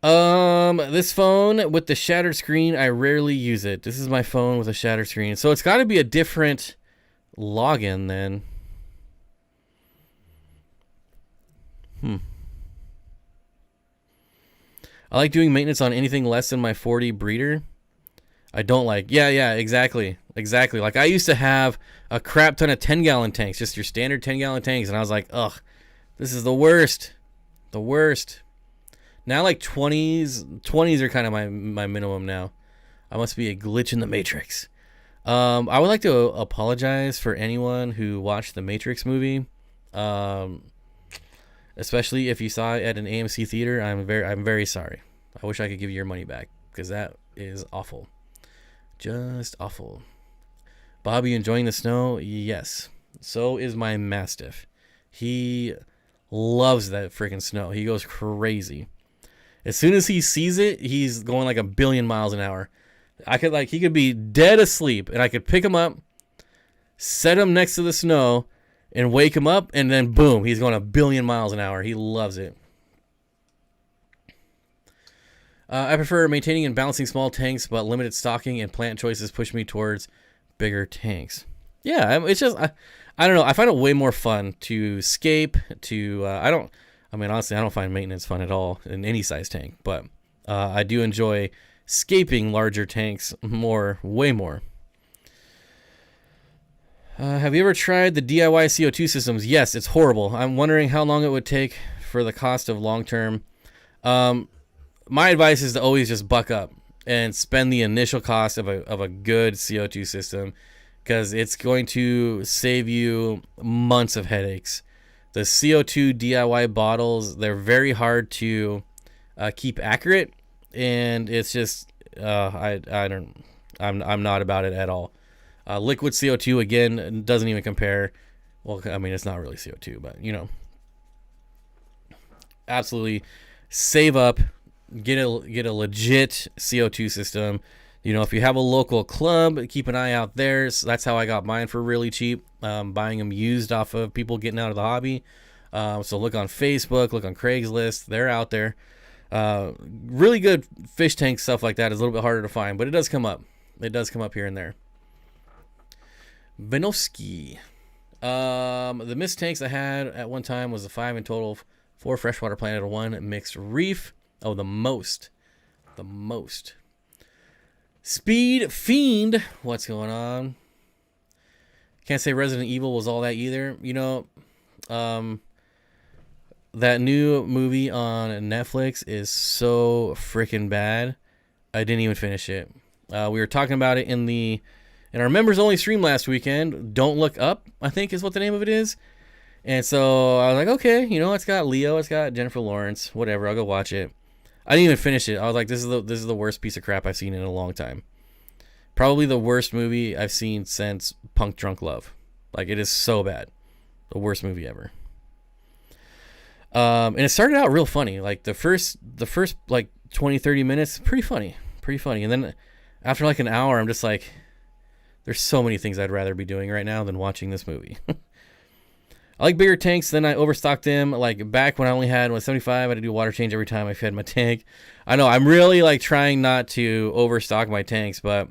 This phone with the shattered screen, I rarely use it. This is my phone with a shattered screen. So it's got to be a different login then. I like doing maintenance on anything less than my 40 breeder. I don't like. Yeah, exactly. Like I used to have a crap ton of 10 gallon tanks, just your standard 10 gallon tanks. And I was like, ugh, this is the worst. Now like 20s are kind of my minimum now. I must be a glitch in the Matrix. I would like to apologize for anyone who watched the Matrix movie. Especially if you saw it at an AMC theater, I'm very sorry. I wish I could give you your money back because that is awful. Just awful. Bobby enjoying the snow? Yes. So is my Mastiff. He loves that freaking snow. He goes crazy. As soon as he sees it, he's going like 1 billion miles an hour. He could be dead asleep and I could pick him up, set him next to the snow, and wake him up, and then boom, he's going 1 billion miles an hour. He loves it. I prefer maintaining and balancing small tanks, but limited stocking and plant choices push me towards bigger tanks. Yeah, it's just, I don't know. I find it way more fun to scape, honestly, I don't find maintenance fun at all in any size tank, but I do enjoy scaping larger tanks way more. Have you ever tried the DIY CO2 systems? Yes, it's horrible. I'm wondering how long it would take for the cost of long-term. My advice is to always just buck up and spend the initial cost of a good CO2 system because it's going to save you months of headaches. The CO2 DIY bottles, they're very hard to keep accurate, and it's just I'm not about it at all. Liquid CO2 again doesn't even compare. Well, I mean it's not really CO2, but absolutely save up, get a legit CO2 system. If you have a local club, keep an eye out there. So that's how I got mine for really cheap, buying them used off of people getting out of the hobby. So look on Facebook, look on Craigslist. They're out there. Really good fish tank stuff like that is a little bit harder to find, but it does come up. It does come up here and there. Vinovsky. The mist tanks I had at one time was a 5 in total, 4 freshwater planted and 1 mixed reef. Oh, the most. Speed Fiend. What's going on? Can't say Resident Evil was all that either. That new movie on Netflix is so freaking bad. I didn't even finish it. We were talking about it in our members only stream last weekend. Don't Look Up, I think is what the name of it is. And so I was like, okay, it's got Leo, it's got Jennifer Lawrence, whatever. I'll go watch it. I didn't even finish it. I was like, this is the worst piece of crap I've seen in a long time. Probably the worst movie I've seen since Punk Drunk Love. Like, it is so bad. The worst movie ever. And it started out real funny. Like the first like 20-30 minutes, pretty funny. And then after like an hour, I'm just like, there's so many things I'd rather be doing right now than watching this movie. I like bigger tanks. Then I overstocked them. Like back when I only had 175, I had to do water change every time I fed my tank. I know I'm really like trying not to overstock my tanks, but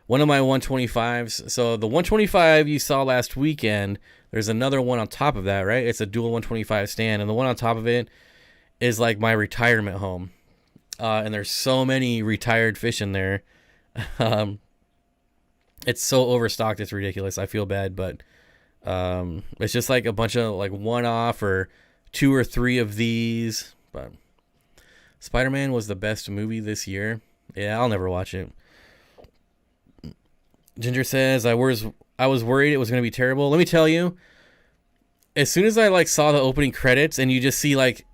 one of my 125s. So the 125 you saw last weekend, there's another one on top of that, right? It's a dual 125 stand, and the one on top of it is like my retirement home. And there's so many retired fish in there. It's so overstocked, it's ridiculous. I feel bad, but it's just like a bunch of like one-off or 2 or 3 of these. But Spider-Man was the best movie this year. Yeah, I'll never watch it. Ginger says I was worried it was going to be terrible. Let me tell you, as soon as I like saw the opening credits and you just see like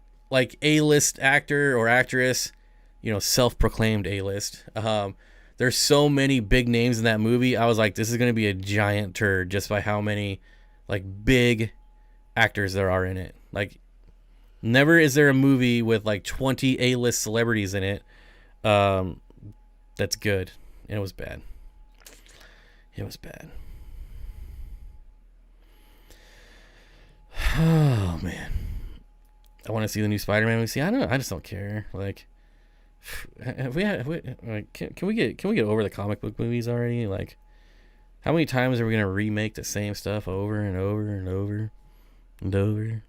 A-list actor or actress, self-proclaimed A-list. There's so many big names in that movie. I was like, this is going to be a giant turd just by how many like big actors there are in it. Like, never is there a movie with like 20 A-list celebrities in it that's good. And it was bad. It was bad. Oh man, I want to see the new Spider-Man movie. See, I don't know. I just don't care. Like, can we get over the comic book movies already? Like, how many times are we gonna remake the same stuff over and over and over and over?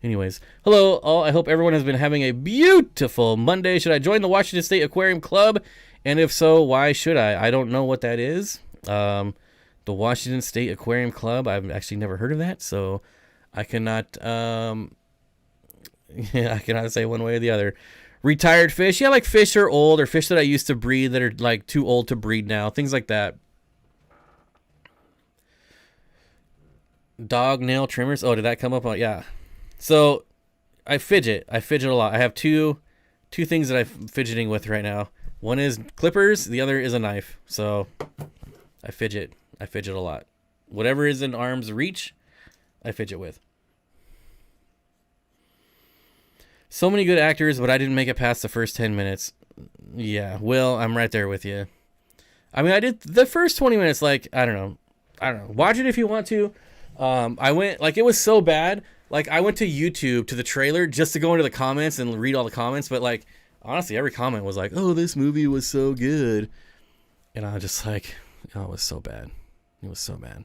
Anyways, hello all. I hope everyone has been having a beautiful Monday. Should I join the Washington State Aquarium Club? And if so, why should I? I don't know what that is. The Washington State Aquarium Club. I've actually never heard of that, so I cannot. I cannot say one way or the other. Retired fish, yeah, like fish are old, or fish that I used to breed that are like too old to breed now, things like that. Dog nail trimmers. Oh, did that come up? Oh, yeah. So I fidget a lot. I have two things that I'm fidgeting with right now. One is clippers, the other is a knife. So I fidget a lot. Whatever is in arm's reach, I fidget with. So many good actors, but I didn't make it past the first 10 minutes. Yeah, Will, I'm right there with you. I mean, I did the first 20 minutes, like, I don't know. Watch it if you want to. I went, like, it was so bad. Like, I went to YouTube to the trailer just to go into the comments and read all the comments. But, like, honestly, every comment was like, oh, this movie was so good. And I was just like, oh, it was so bad. It was so bad.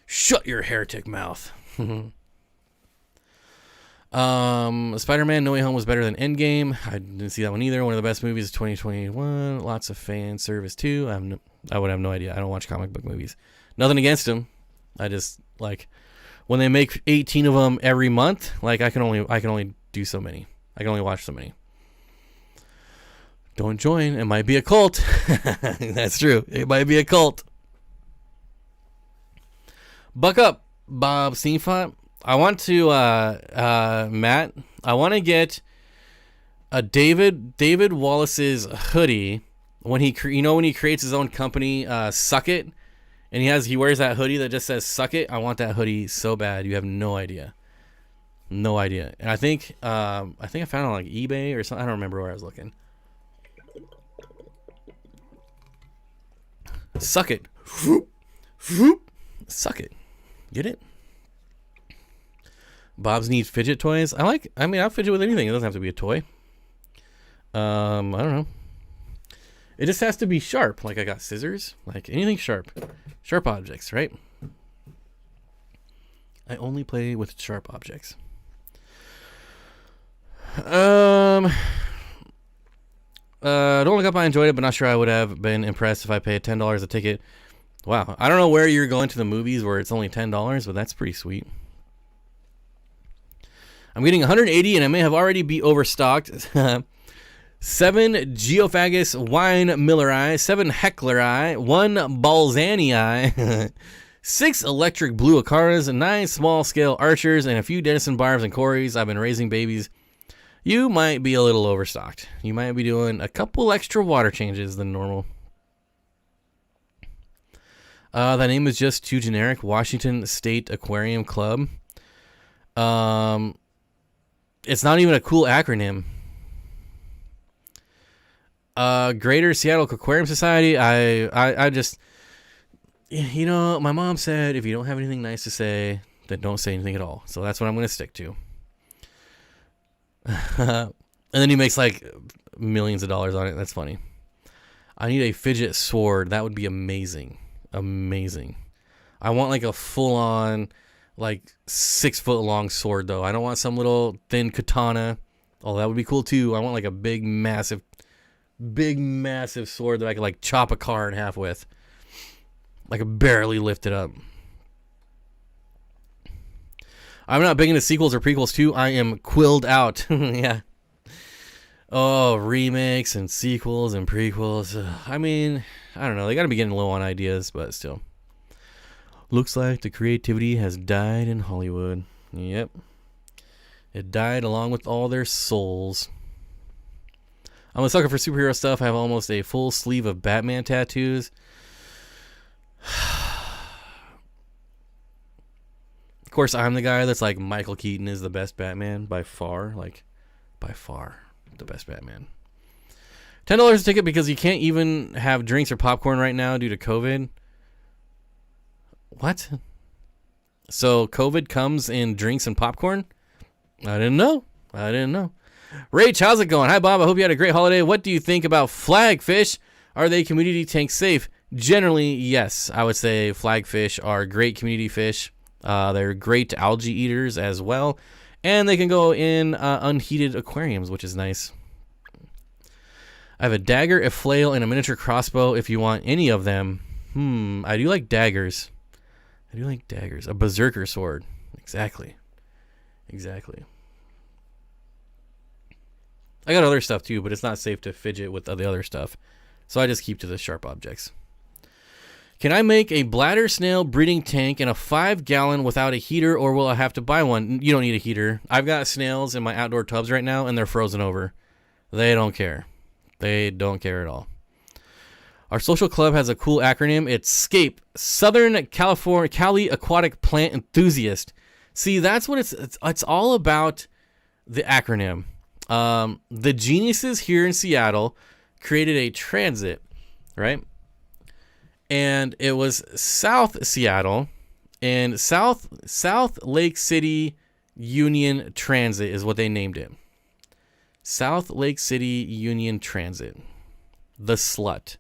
Shut your heretic mouth. Spider-Man No Way Home was better than Endgame. I didn't see that one either. One of the best movies of 2021. Lots of fan service too. I would have no idea. I don't watch comic book movies. Nothing against them. I just like when they make 18 of them every month. Like I can only do so many. I can only watch so many. Don't join. It might be a cult. That's true. It might be a cult. Buck up, Bob Steenfott. I want to, Matt, I want to get a David Wallace's hoodie when he creates his own company, Suck It, and he wears that hoodie that just says Suck It. I want that hoodie so bad. You have no idea. No idea. And I think I found it on like eBay or something. I don't remember where I was looking. Suck it. Suck it. Get it? Bob's needs fidget toys. I'll fidget with anything. It doesn't have to be a toy. I don't know. It just has to be sharp. Like I got scissors. Like anything sharp. Sharp objects, right? I only play with sharp objects. Don't Look Up, I enjoyed it, but not sure I would have been impressed if I paid $10 a ticket. Wow. I don't know where you're going to the movies where it's only $10, but that's pretty sweet. I'm getting 180 and I may have already be overstocked. 7 Geophagus wine milleri, 7 heckleri, 1 balzanii, 6 electric blue acaras, 9 small scale archers, and a few Denison barbs and cories. I've been raising babies. You might be a little overstocked. You might be doing a couple extra water changes than normal. That name is just too generic. Washington State Aquarium Club. It's not even a cool acronym. Greater Seattle Aquarium Society. I just, you know, my mom said if you don't have anything nice to say, then don't say anything at all. So that's what I'm going to stick to. And then he makes like millions of dollars on it. That's funny. I need a fidget sword. That would be amazing. Amazing. I want like a full on like 6 foot long sword though. I don't want some little thin katana. Oh, that would be cool too. I want like a big massive sword that I could like chop a car in half with. Like a barely lift it up. I'm not big into sequels or prequels too. I am quilled out. Yeah. Oh, remakes and sequels and prequels. I mean, I don't know. They got to be getting low on ideas, but still. Looks like the creativity has died in Hollywood. Yep. It died along with all their souls. I'm a sucker for superhero stuff. I have almost a full sleeve of Batman tattoos. Of course, I'm the guy that's like, Michael Keaton is the best Batman by far. Like, by far the best Batman. $10 a ticket because you can't even have drinks or popcorn right now due to COVID. What? So COVID comes in drinks and popcorn? I didn't know. Rach, how's it going? Hi, Bob. I hope you had a great holiday. What do you think about flagfish? Are they community tank safe? Generally, yes. I would say flagfish are great community fish. They're great algae eaters as well. And they can go in unheated aquariums, which is nice. I have a dagger, a flail, and a miniature crossbow if you want any of them. I do like daggers. A berserker sword. Exactly. I got other stuff too, but it's not safe to fidget with the other stuff. So I just keep to the sharp objects. Can I make a bladder snail breeding tank in a 5-gallon without a heater, or will I have to buy one? You don't need a heater. I've got snails in my outdoor tubs right now, and they're frozen over. They don't care. They don't care at all. Our social club has a cool acronym. It's SCAPE, Southern California Cali Aquatic Plant Enthusiast. See, that's what it's all about, the acronym. The geniuses here in Seattle created a transit, right? And it was South Seattle, and South Lake City Union Transit is what they named it. South Lake City Union Transit. The slut.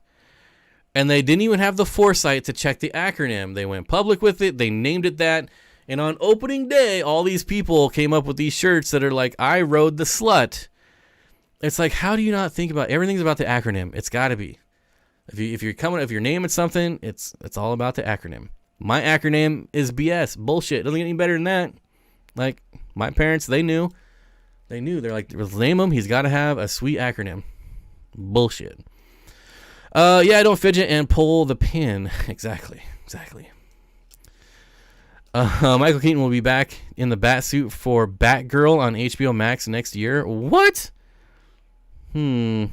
And they didn't even have the foresight to check the acronym. They went public with it. They named it that. And on opening day, all these people came up with these shirts that are like, I rode the slut. It's like, how do you not think about everything's about the acronym? It's got to be. If you're naming something, it's all about the acronym. My acronym is BS. Bullshit. Doesn't get any better than that. Like, my parents, they knew. They're like, name him. He's got to have a sweet acronym. Bullshit. Yeah, I don't fidget and pull the pin. Exactly. Michael Keaton will be back in the bat suit for Batgirl on HBO Max next year. What? George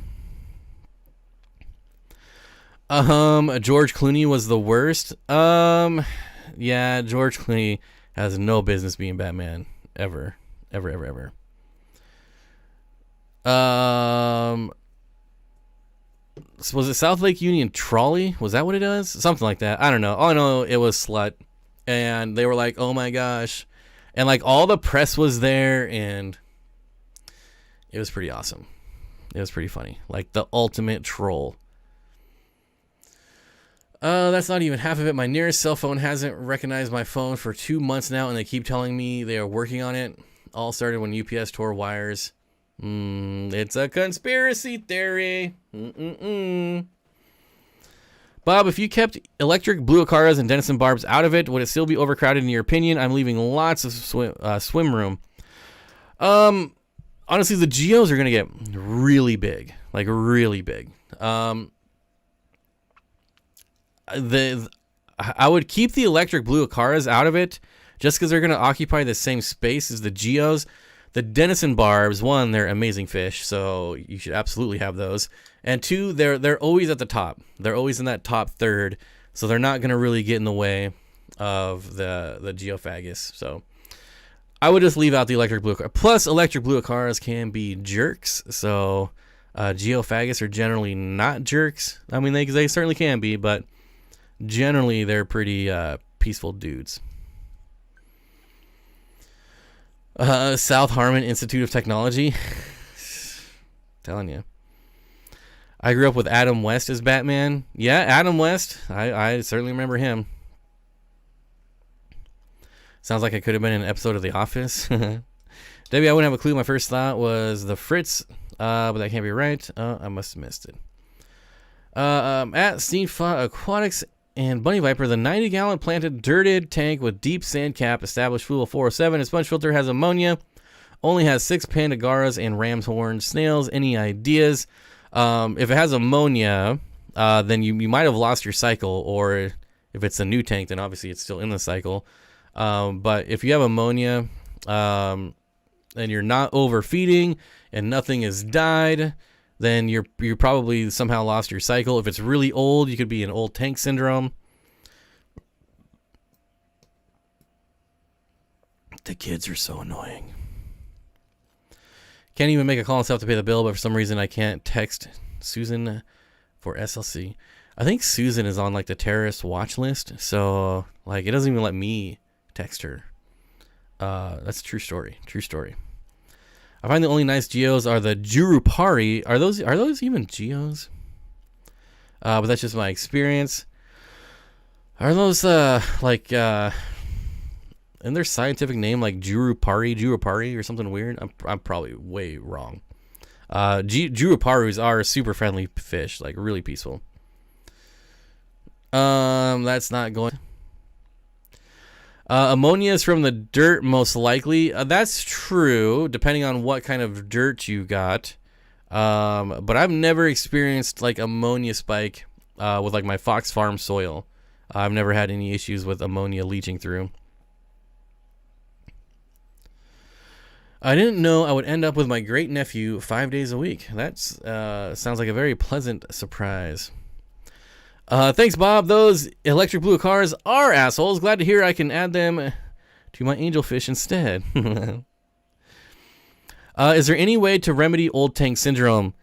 Clooney was the worst. Yeah, George Clooney has no business being Batman ever. Was it South Lake Union Trolley? Was that what it was? Something like that. I don't know. All I know, it was slut. And they were like, oh my gosh. And like all the press was there, and it was pretty awesome. It was pretty funny. Like the ultimate troll. That's not even half of it. My nearest cell phone hasn't recognized my phone for 2 months now, and they keep telling me they are working on it. All started when UPS tore wires. It's a conspiracy theory. Bob, if you kept electric blue acaras and Denison barbs out of it, would it still be overcrowded in your opinion? I'm leaving lots of swim room. Honestly, the geos are going to get really big. like really big. I would keep the electric blue acaras out of it, just because they're going to occupy the same space as the geos. The Denison barbs, one, they're amazing fish, so you should absolutely have those. And two, they're always at the top. They're always in that top third, so they're not going to really get in the way of the geophagus. So I would just leave out the electric blue acara. Plus, electric blue acaras can be jerks, so geophagus are generally not jerks. I mean, they certainly can be, but generally they're pretty peaceful dudes. South Harmon Institute of Technology. Telling you. I grew up with Adam West as Batman. Yeah, Adam West. I certainly remember him. Sounds like I could have been in an episode of The Office. Debbie, I wouldn't have a clue. My first thought was the Fritz, but that can't be right. I must have missed it. At Steenfott Aquatics and Bunny Viper, the 90-gallon planted dirted tank with deep sand cap, established fuel 407. Its sponge filter has ammonia. Only has 6 pandagaras and ram's horn snails. Any ideas? If it has ammonia, then you might have lost your cycle, or if it's a new tank, then obviously it's still in the cycle. But if you have ammonia, and you're not overfeeding and nothing has died, then you probably somehow lost your cycle. If it's really old, you could be in old tank syndrome. The kids are so annoying. Can't even make a call myself to pay the bill, but for some reason I can't text Susan for SLC. I think Susan is on like the terrorist watch list, so like it doesn't even let me text her. That's a true story. True story. I find the only nice geos are the Jurupari. Are those even geos? But that's just my experience. Are those in their scientific name like Jurupari or something weird? I'm probably way wrong. Juruparus are super friendly fish, like really peaceful. That's not going. Ammonia is from the dirt, most likely. That's true, depending on what kind of dirt you got. But I've never experienced like ammonia spike with like my Fox Farm soil. I've never had any issues with ammonia leaching through. I didn't know I would end up with my great nephew 5 days a week. That sounds like a very pleasant surprise. Thanks, Bob. Those electric blue cars are assholes. Glad to hear I can add them to my angelfish instead. Is there any way to remedy old tank syndrome?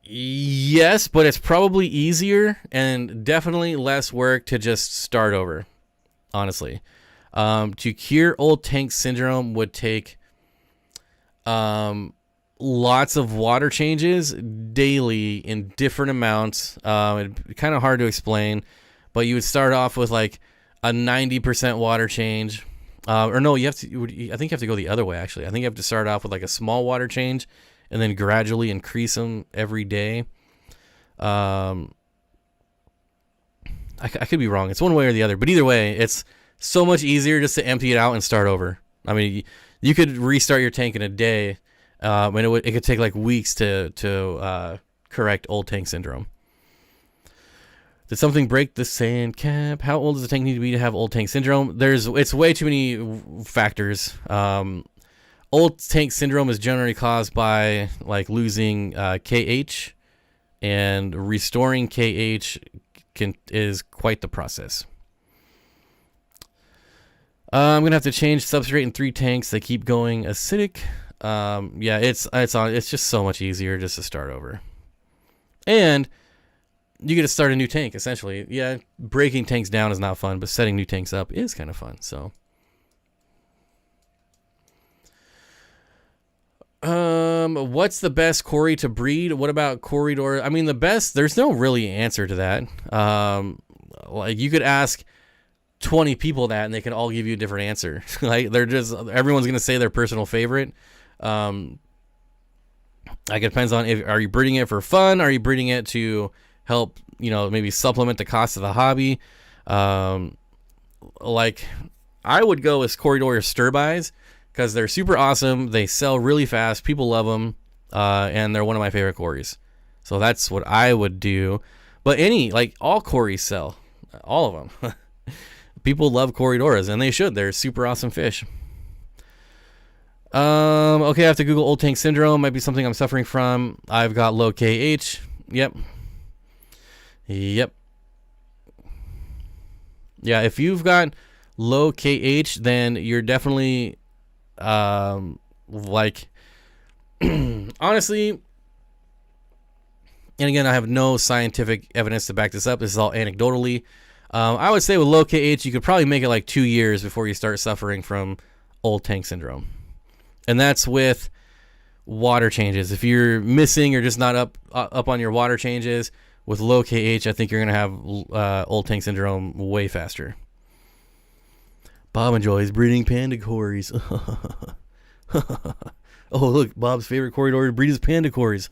Yes, but it's probably easier and definitely less work to just start over, honestly. To cure old tank syndrome would take lots of water changes daily in different amounts. It'd be kind of hard to explain, but you would start off with like a 90% water change. Or no, I think you have to go the other way, actually. I think you have to start off with like a small water change and then gradually increase them every day. I could be wrong. It's one way or the other, but either way, it's so much easier just to empty it out and start over. I mean, you could restart your tank in a day, and it could take like weeks to correct old tank syndrome. Did something break the sand cap? How old does the tank need to be to have old tank syndrome? It's way too many factors. Old tank syndrome is generally caused by like losing KH, and restoring KH is quite the process. I'm gonna have to change substrate in 3 tanks. They keep going acidic. Yeah, it's just so much easier just to start over. And you get to start a new tank, essentially. Yeah, breaking tanks down is not fun, but setting new tanks up is kind of fun. So, what's the best Cory to breed? What about corridor? I mean, the best. There's no really answer to that. Like you could ask 20 people that, and they can all give you a different answer. Like everyone's gonna say their personal favorite. Like it depends on are you breeding it for fun? Are you breeding it to help, maybe supplement the cost of the hobby? Like I would go with corridor stir-bys because they're super awesome. They sell really fast. People love them. and they're one of my favorite quarries. So that's what I would do. But all quarries sell, all of them. People love Corridoras, and they should. They're super awesome fish. Okay, I have to Google old tank syndrome. Might be something I'm suffering from. I've got low KH. Yep. Yeah, if you've got low KH, then you're definitely, honestly, and again, I have no scientific evidence to back this up. This is all anecdotally. I would say with low KH, you could probably make it like 2 years before you start suffering from old tank syndrome. And that's with water changes. If you're missing or just not up on your water changes with low KH, I think you're going to have old tank syndrome way faster. Bob enjoys breeding panda cories. Oh, look, Bob's favorite corridor to breed is panda cories.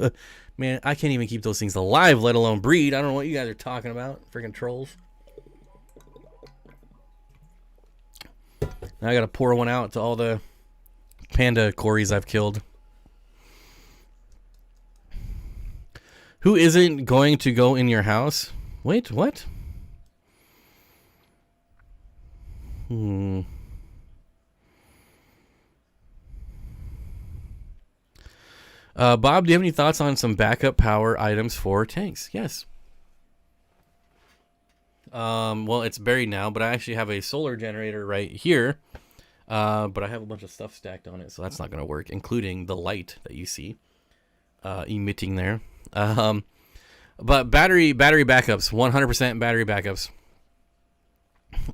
Man, I can't even keep those things alive, let alone breed. I don't know what you guys are talking about. Freaking trolls. Now I got to pour one out to all the panda cories I've killed. Who isn't going to go in your house? Wait, what? Bob, do you have any thoughts on some backup power items for tanks? Yes. Well, it's buried now, but I actually have a solar generator right here. But I have a bunch of stuff stacked on it, so that's not going to work, including the light that you see emitting there. But battery backups, 100% battery backups.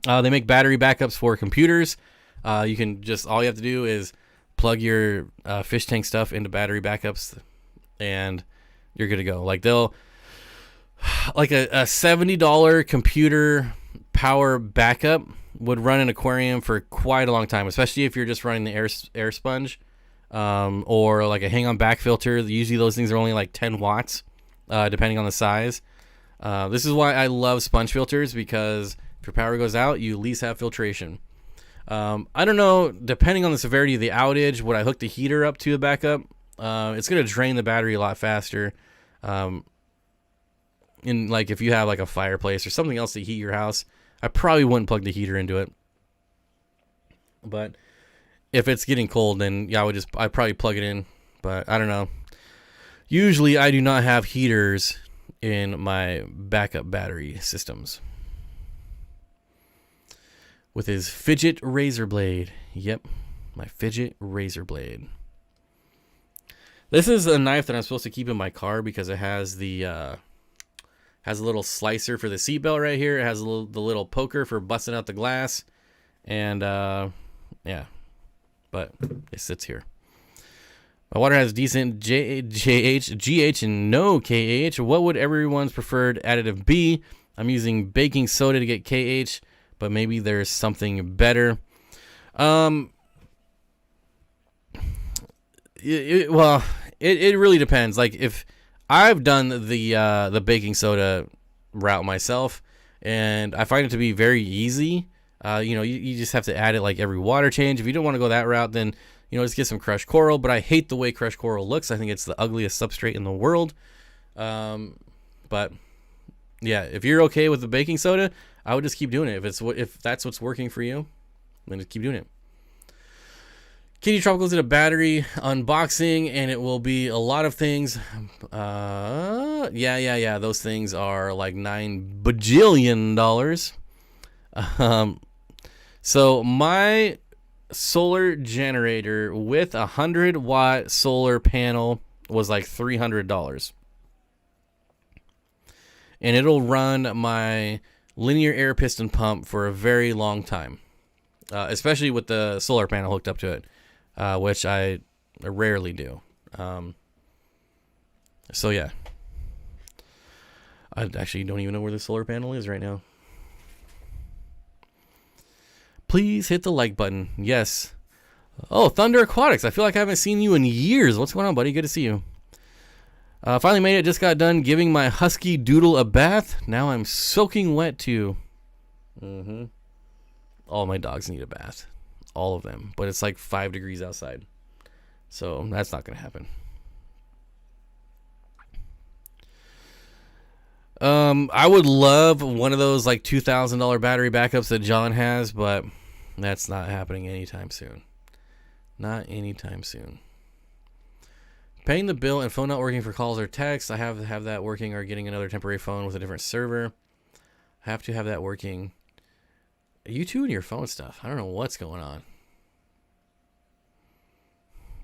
They make battery backups for computers. You can all you have to do is plug your fish tank stuff into battery backups, and you're good to go. Like a $70 computer power backup would run an aquarium for quite a long time, especially if you're just running the air sponge, or like a hang-on back filter. Usually those things are only like 10 watts, depending on the size. This is why I love sponge filters, because if your power goes out, you at least have filtration. I don't know, depending on the severity of the outage, would I hook the heater up to the backup? It's going to drain the battery a lot faster. If you have like a fireplace or something else to heat your house, I probably wouldn't plug the heater into it. But if it's getting cold, then yeah, I'd probably plug it in. But I don't know. Usually I do not have heaters in my backup battery systems. With his fidget razor blade. Yep, my fidget razor blade. This is a knife that I'm supposed to keep in my car because it has the has a little slicer for the seatbelt right here. It has the little poker for busting out the glass, and yeah, but it sits here. My water has decent GH, and no KH. What would everyone's preferred additive be? I'm using baking soda to get KH, but maybe there's something better. It really depends. Like, if I've done the baking soda route myself, and I find it to be very easy. You just have to add it like every water change. If you don't want to go that route, then just get some crushed coral. But I hate the way crushed coral looks. I think it's the ugliest substrate in the world. But yeah, if you're okay with the baking soda, I would just keep doing it. If that's what's working for you, then just keep doing it. Kitty Tropicals did a battery unboxing, and it will be a lot of things. Yeah. Those things are like $9 bajillion. So my solar generator with a 100-watt solar panel was like $300. And it'll run my linear air piston pump for a very long time, especially with the solar panel hooked up to it. Which I rarely do. So yeah. I actually don't even know where the solar panel is right now. Please hit the like button. Yes. Oh, Thunder Aquatics. I feel like I haven't seen you in years. What's going on, buddy? Good to see you. Finally made it. Just got done giving my husky doodle a bath. Now I'm soaking wet too. All my dogs need a bath. All of them, but it's like 5 degrees outside, so that's not gonna happen. I would love one of those like $2,000 battery backups that John has, but that's not happening anytime soon. Not anytime soon. Paying the bill and phone not working for calls or texts. I have to have that working, or getting another temporary phone with a different server. I have to have that working. You two and your phone stuff. I don't know what's going on.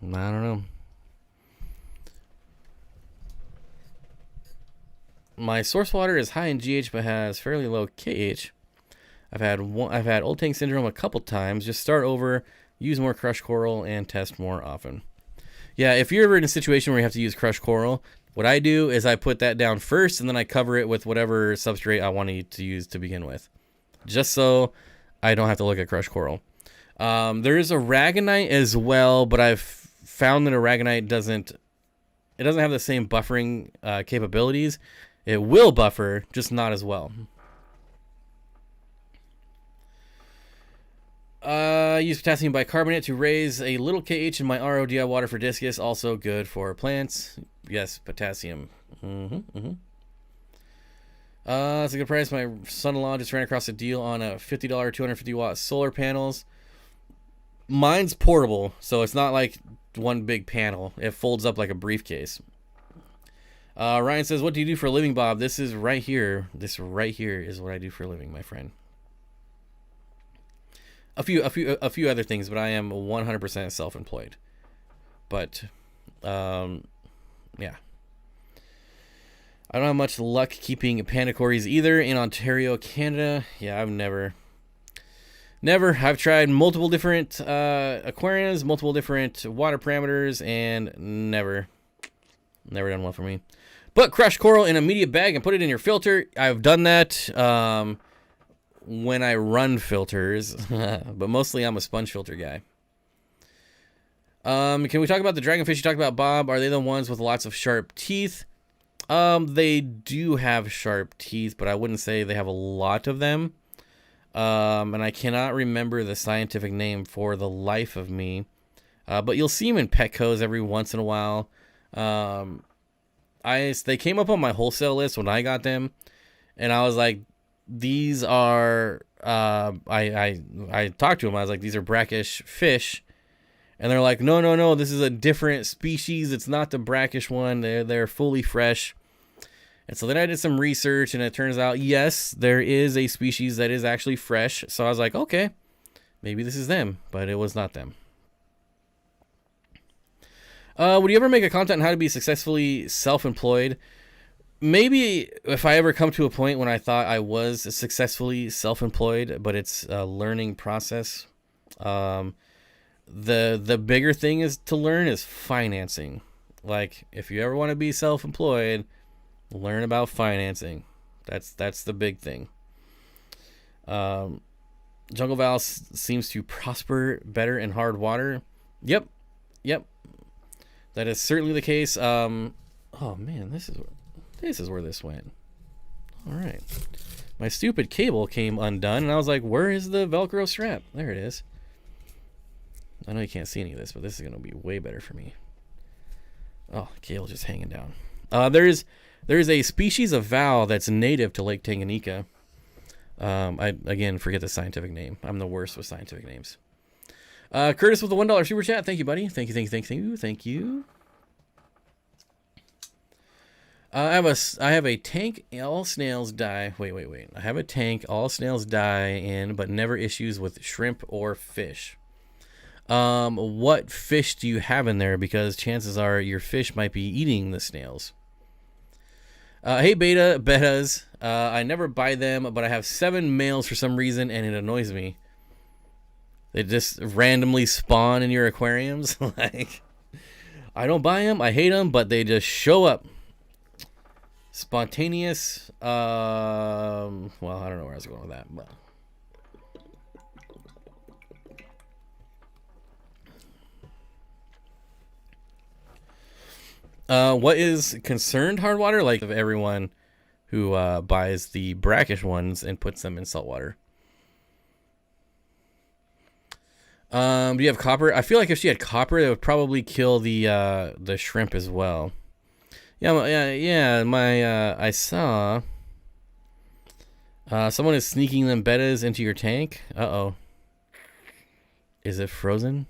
I don't know. My source water is high in GH but has fairly low KH. I've had old tank syndrome a couple times. Just start over, use more crushed coral, and test more often. Yeah, if you're ever in a situation where you have to use crushed coral, what I do is I put that down first, and then I cover it with whatever substrate I want to use to begin with, just so I don't have to look at crushed coral. There is aragonite as well, but I've found that aragonite doesn't have the same buffering capabilities. It will buffer, just not as well. Use potassium bicarbonate to raise a little KH in my RODI water for discus. Also good for plants. Yes, potassium. It's a good price. My son-in-law just ran across a deal on a $50 250-watt solar panels. Mine's portable, so it's not like one big panel. It folds up like a briefcase. Ryan says, "What do you do for a living, Bob?" This is right here. This right here is what I do for a living, my friend. A few other things, but I am 100% self-employed. But, yeah. I don't have much luck keeping pandacories either in Ontario, Canada. Yeah, I've never. I've tried multiple different aquariums, multiple different water parameters, and never done well for me. But crush coral in a media bag and put it in your filter. I've done that. When I run filters, but mostly I'm a sponge filter guy. Can we talk about the dragonfish you talked about, Bob? Are they the ones with lots of sharp teeth? They do have sharp teeth, but I wouldn't say they have a lot of them. And I cannot remember the scientific name for the life of me. But you'll see them in Petco's every once in a while. They came up on my wholesale list when I got them, and I was like, these are I talked to them. I was like, these are brackish fish, and they're like, no, this is a different species. It's not the brackish one. They're fully fresh. And so then I did some research, and it turns out, yes, there is a species that is actually fresh. So I was like, okay, maybe this is them, but it was not them. Would you ever make a content on how to be successfully self-employed? Maybe if I ever come to a point when I thought I was successfully self-employed, but it's a learning process. The bigger thing is to learn is financing. Like, if you ever want to be self-employed, learn about financing. That's the big thing. Jungle Val seems to prosper better in hard water. Yep. That is certainly the case. Oh man, this is where this went. All right. My stupid cable came undone, and I was like, where is the Velcro strap? There it is. I know you can't see any of this, but this is going to be way better for me. Oh, cable just hanging down. There's a species of val that's native to Lake Tanganyika. I, again, forget the scientific name. I'm the worst with scientific names. Curtis with the $1 super chat. Thank you, buddy. Thank you. I have a tank all snails die. Wait. I have a tank all snails die in, but never issues with shrimp or fish. What fish do you have in there? Because chances are your fish might be eating the snails. Hey betas. I never buy them, but I have 7 males for some reason, and it annoys me. They just randomly spawn in your aquariums. Like, I don't buy them. I hate them, but they just show up. Spontaneous. Well, I don't know where I was going with that, but what is concerned hard water? Like, of everyone who buys the brackish ones and puts them in salt water. Do you have copper? I feel like if she had copper, it would probably kill the shrimp as well. Yeah. I saw. Someone is sneaking them bettas into your tank. Uh-oh. Is it frozen?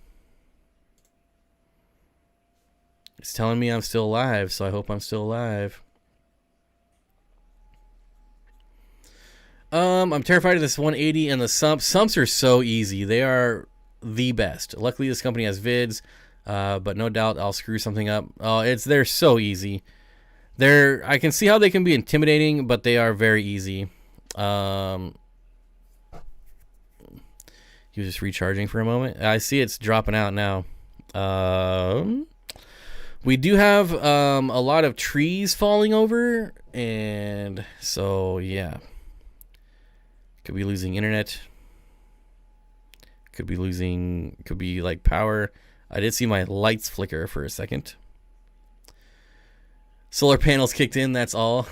It's telling me I'm still alive, so I hope I'm still alive. I'm terrified of this 180 and the sumps. Sumps are so easy. They are the best. Luckily, this company has vids, but no doubt I'll screw something up. Oh, they're so easy. I can see how they can be intimidating, but they are very easy. He was just recharging for a moment. I see it's dropping out now. We do have a lot of trees falling over, and so yeah. Could be losing internet. Could be like power. I did see my lights flicker for a second. Solar panels kicked in, that's all.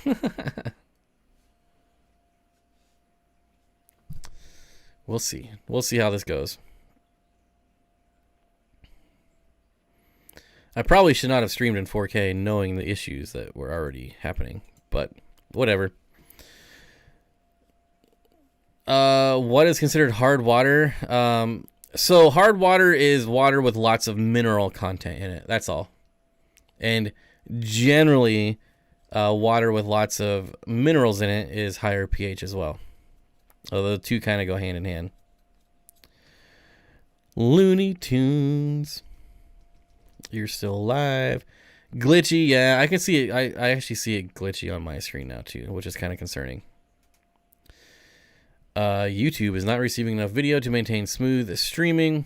We'll see. We'll see how this goes. I probably should not have streamed in 4K knowing the issues that were already happening, but whatever. What is considered hard water? So hard water is water with lots of mineral content in it. That's all. And generally, water with lots of minerals in it is higher pH as well. Although the two kind of go hand in hand. Looney Tunes. You're still alive. Glitchy, yeah, I can see it. I actually see it glitchy on my screen now too, which is kind of concerning. YouTube is not receiving enough video to maintain smooth streaming.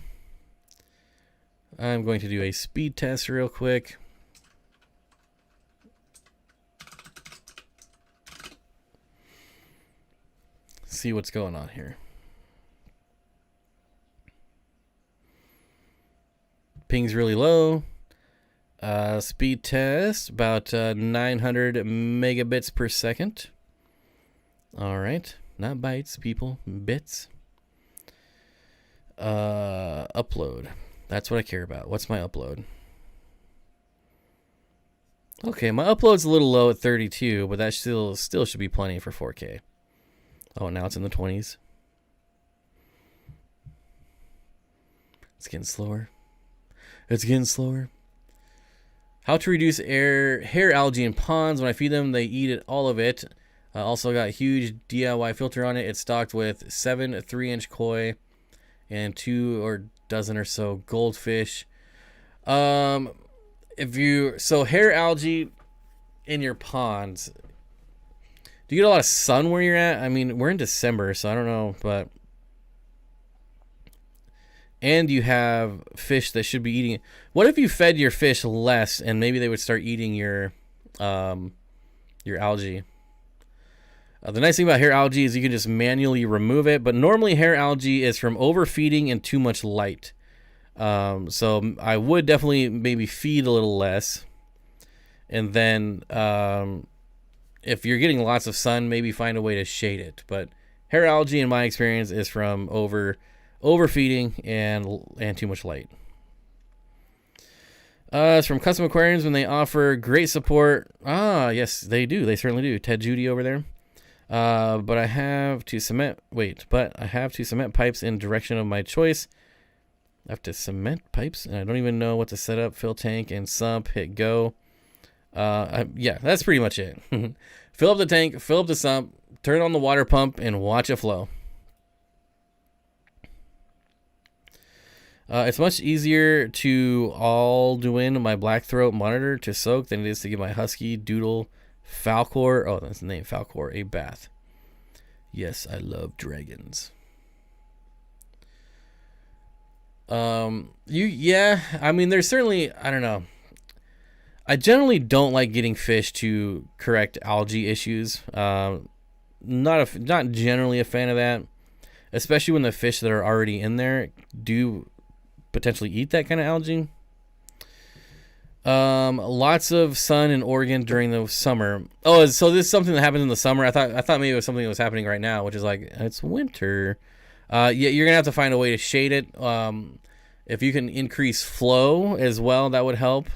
I'm going to do a speed test real quick. See what's going on here. Ping's really low. Speed test about 900 megabits per second. All right. Not bytes, people. Bits. Upload. That's what I care about. What's my upload? Okay, my upload's a little low at 32, but that still should be plenty for 4K. Oh, now it's in the 20s. It's getting slower. It's getting slower. How to reduce hair algae in ponds. When I feed them, they eat it, all of it. Also got a huge DIY filter on it. It's stocked with 7 3-inch koi and 2 or dozen or so goldfish. So hair algae in your ponds. Do you get a lot of sun where you're at? I mean, we're in December, so I don't know, but and you have fish that should be eating. What if you fed your fish less and maybe they would start eating your algae? The nice thing about hair algae is you can just manually remove it, but normally hair algae is from overfeeding and too much light. So I would definitely maybe feed a little less. And then if you're getting lots of sun, maybe find a way to shade it. But hair algae, in my experience, is from overfeeding and too much light. It's from Custom Aquariums when they offer great support. Ah, yes, they do. They certainly do. Ted Judy over there. But I have to cement pipes in direction of my choice. I have to cement pipes, and I don't even know what to set up. Fill tank and sump, hit go. Yeah, that's pretty much it. Fill up the tank, fill up the sump, turn on the water pump, and watch it flow. It's much easier to Alduin my black throat monitor to soak than it is to give my husky doodle Falcor, oh, that's the name, Falcor, a bath. Yes, I love dragons. Yeah, I mean, there's certainly, I don't know. I generally don't like getting fish to correct algae issues. Not generally a fan of that, especially when the fish that are already in there do potentially eat that kind of algae. Lots of sun in Oregon during the summer. Oh, so this is something that happens in the summer. I thought maybe it was something that was happening right now, which is like it's winter. Yeah, you're gonna have to find a way to shade it. If you can increase flow as well, that would help.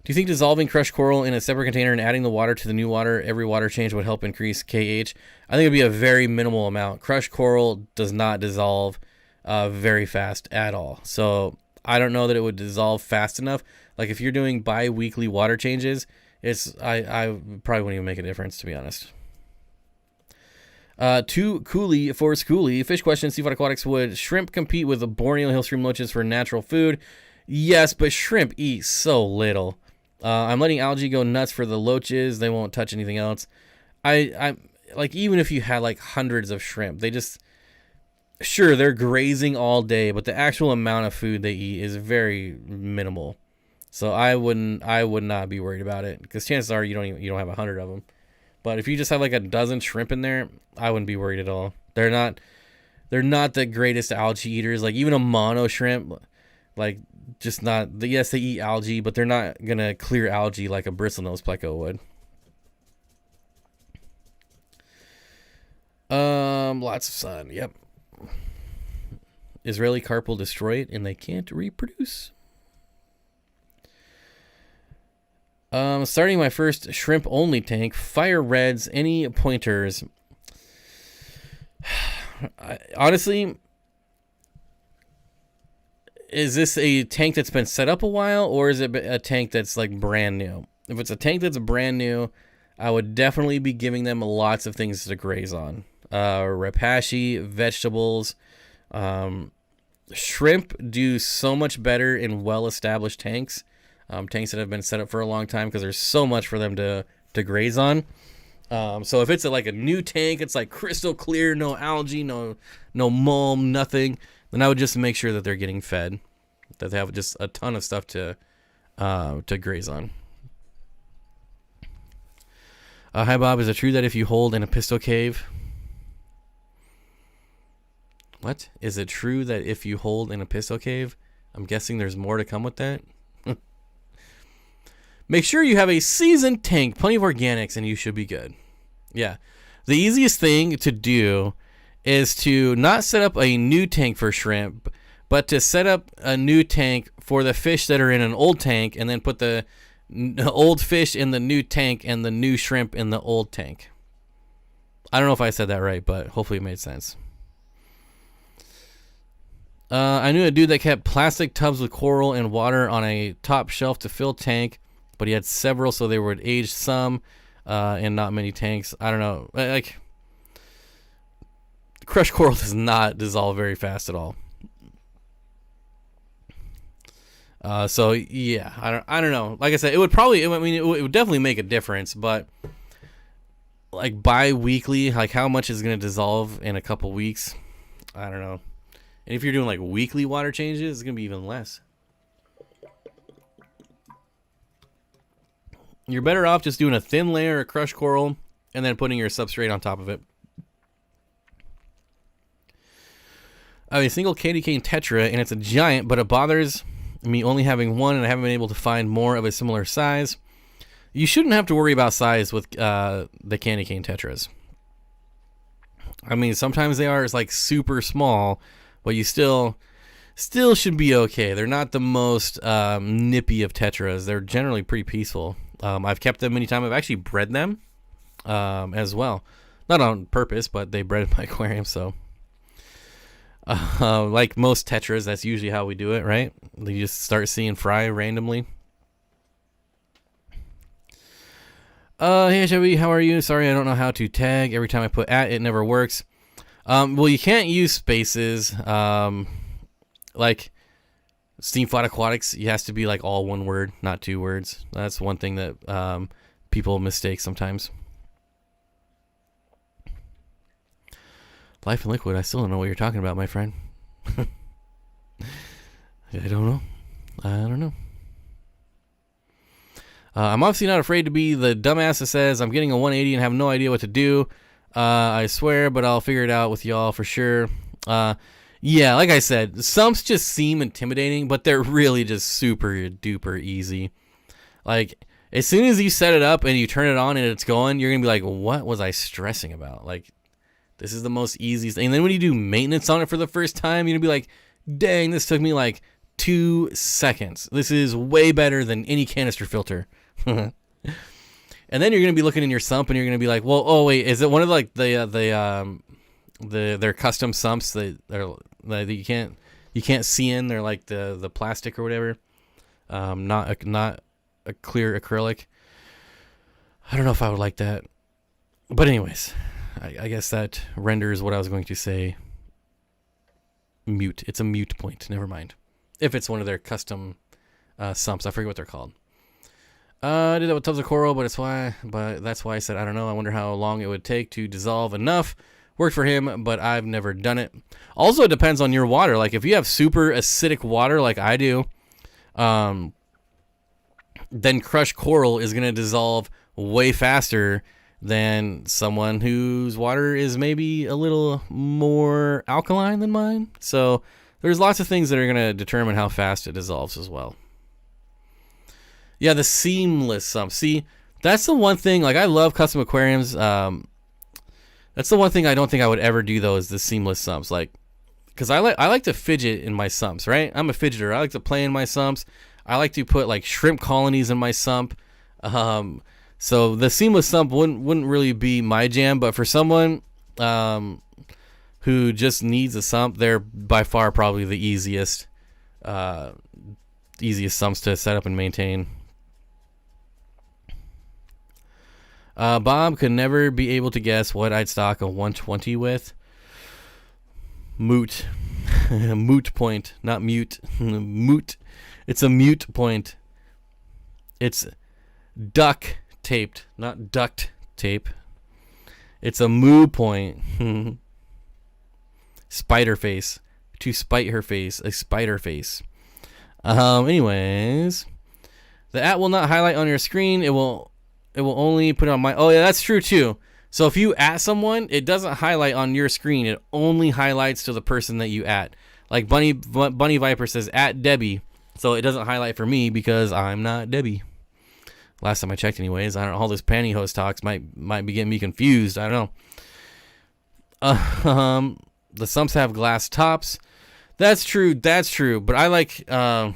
Do you think dissolving crushed coral in a separate container and adding the water to the new water every water change would help increase KH? I think it'd be a very minimal amount. Crushed coral does not dissolve very fast at all. So I don't know that it would dissolve fast enough. Like if you're doing bi-weekly water changes, I probably wouldn't even make a difference, to be honest. Forrest Cooley, fish question, Steenfott Aquatics, would shrimp compete with the Borneo hill stream loaches for natural food? Yes, but shrimp eat so little. I'm letting algae go nuts for the loaches. They won't touch anything else. I like, even if you had like hundreds of shrimp, sure, they're grazing all day, but the actual amount of food they eat is very minimal. So I would not be worried about it, because chances are you don't have 100 of them. But if you just have like a dozen shrimp in there, I wouldn't be worried at all. They're not the greatest algae eaters. Like even a mono shrimp, like just not. Yes, they eat algae, but they're not gonna clear algae like a bristlenose pleco would. Lots of sun. Yep. Israeli carp will destroy it, and they can't reproduce. Starting my first shrimp only tank. Fire reds. Any pointers? Honestly, is this a tank that's been set up a while, or is it a tank that's like brand new? If it's a tank that's brand new, I would definitely be giving them lots of things to graze on. Rapashi, vegetables. Shrimp do so much better in well-established tanks. Tanks that have been set up for a long time, because there's so much for them to graze on. So if it's like a new tank, it's like crystal clear, no algae, no mulm, nothing, then I would just make sure that they're getting fed, that they have just a ton of stuff to graze on. Hi Bob, is it true that if you hold in a pistol cave? What? Is it true that if you hold in a pistol cave? I'm guessing there's more to come with that. Make sure you have a seasoned tank, plenty of organics, and you should be good. Yeah. The easiest thing to do is to not set up a new tank for shrimp, but to set up a new tank for the fish that are in an old tank, and then put the old fish in the new tank and the new shrimp in the old tank. I don't know if I said that right, but hopefully it made sense. I knew a dude that kept plastic tubs with coral and water on a top shelf to fill tank, but he had several, so they would age some and not many tanks. I don't know. Like, crushed coral does not dissolve very fast at all. So yeah, I don't know. Like I said, it would definitely make a difference, but like bi-weekly, like how much is going to dissolve in a couple weeks? I don't know. And if you're doing like weekly water changes, it's going to be even less. You're better off just doing a thin layer of crushed coral and then putting your substrate on top of it. I have a single candy cane tetra, and it's a giant, but it bothers me only having one, and I haven't been able to find more of a similar size. You shouldn't have to worry about size with the candy cane tetras. I mean, sometimes they are like super small, but you still should be okay. They're not the most nippy of tetras. They're generally pretty peaceful. I've kept them many times. I've actually bred them as well. Not on purpose, but they bred in my aquarium. So, like most tetras, that's usually how we do it, right? You just start seeing fry randomly. Hey, Chevy, how are you? Sorry, I don't know how to tag. Every time I put at, it never works. Well, you can't use spaces. Like Steenfott Aquatics, it has to be like all one word, not two words. That's one thing that people mistake sometimes. Life in liquid, I still don't know what you're talking about, my friend. I don't know. I'm obviously not afraid to be the dumbass that says I'm getting a 180 and have no idea what to do. I swear, but I'll figure it out with y'all for sure. Yeah, like I said, some just seem intimidating, but they're really just super duper easy. Like, as soon as you set it up and you turn it on and it's going, you're going to be like, what was I stressing about? Like, this is the most easiest thing. And then when you do maintenance on it for the first time, you're going to be like, dang, this took me like 2 seconds. This is way better than any canister filter. And then you're gonna be looking in your sump, and you're gonna be like, well, oh wait, is it one of like their custom sumps that you can't see in? They're like the plastic or whatever, not a clear acrylic. I don't know if I would like that, but anyways, I guess that renders what I was going to say mute. It's a mute point. Never mind. If it's one of their custom sumps, I forget what they're called. I did that with tubs of coral, but that's why I said I don't know. I wonder how long it would take to dissolve enough. Worked for him, but I've never done it. Also, it depends on your water. Like if you have super acidic water, like I do, then crushed coral is gonna dissolve way faster than someone whose water is maybe a little more alkaline than mine. So there's lots of things that are going to determine how fast it dissolves as well. Yeah, the seamless sump. See, that's the one thing, like I love custom aquariums. That's the one thing I don't think I would ever do though, is the seamless sumps. Like, because I like to fidget in my sumps, right? I'm a fidgeter. I like to play in my sumps. I like to put like shrimp colonies in my sump. So the seamless sump wouldn't really be my jam, but for someone who just needs a sump, they're by far probably the easiest sumps to set up and maintain. Bob could never be able to guess what I'd stock a 120 with. Moot. Moot point, not mute. Moot. It's a mute point. It's duck taped, not duct tape. It's a moo point. Spider face. To spite her face. A spider face. Anyways, the @ will not highlight on your screen. It will only put it on my. Oh yeah, that's true too. So if you @ someone, it doesn't highlight on your screen. It only highlights to the person that you @. Like Bunny Viper says @Debbie, so it doesn't highlight for me because I'm not Debbie. Last time I checked, anyways. I don't know. All this pantyhose talks might be getting me confused. I don't know. The sumps have glass tops. That's true. But I like. I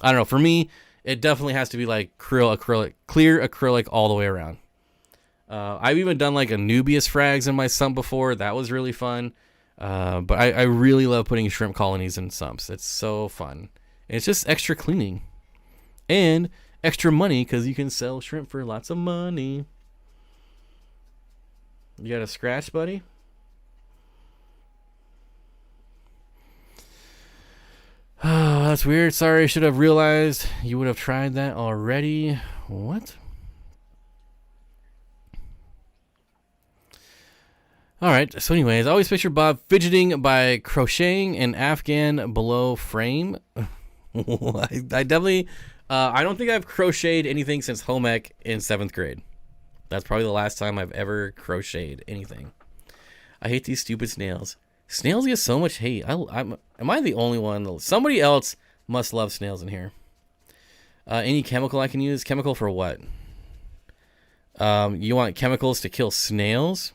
don't know. For me, it definitely has to be like clear acrylic all the way around. I've even done like a Nubius frags in my sump before. That was really fun. But I really love putting shrimp colonies in sumps. It's so fun. It's just extra cleaning. And extra money because you can sell shrimp for lots of money. You got a scratch, buddy? Oh, that's weird. Sorry, should have realized you would have tried that already. What? Alright, so anyways, I always picture Bob fidgeting by crocheting an Afghan below frame. I definitely... I don't think I've crocheted anything since home ec in 7th grade. That's probably the last time I've ever crocheted anything. I hate these stupid snails. Snails get so much hate. Am I the only one? Somebody else must love snails in here. Any chemical I can use? Chemical for what? You want chemicals to kill snails?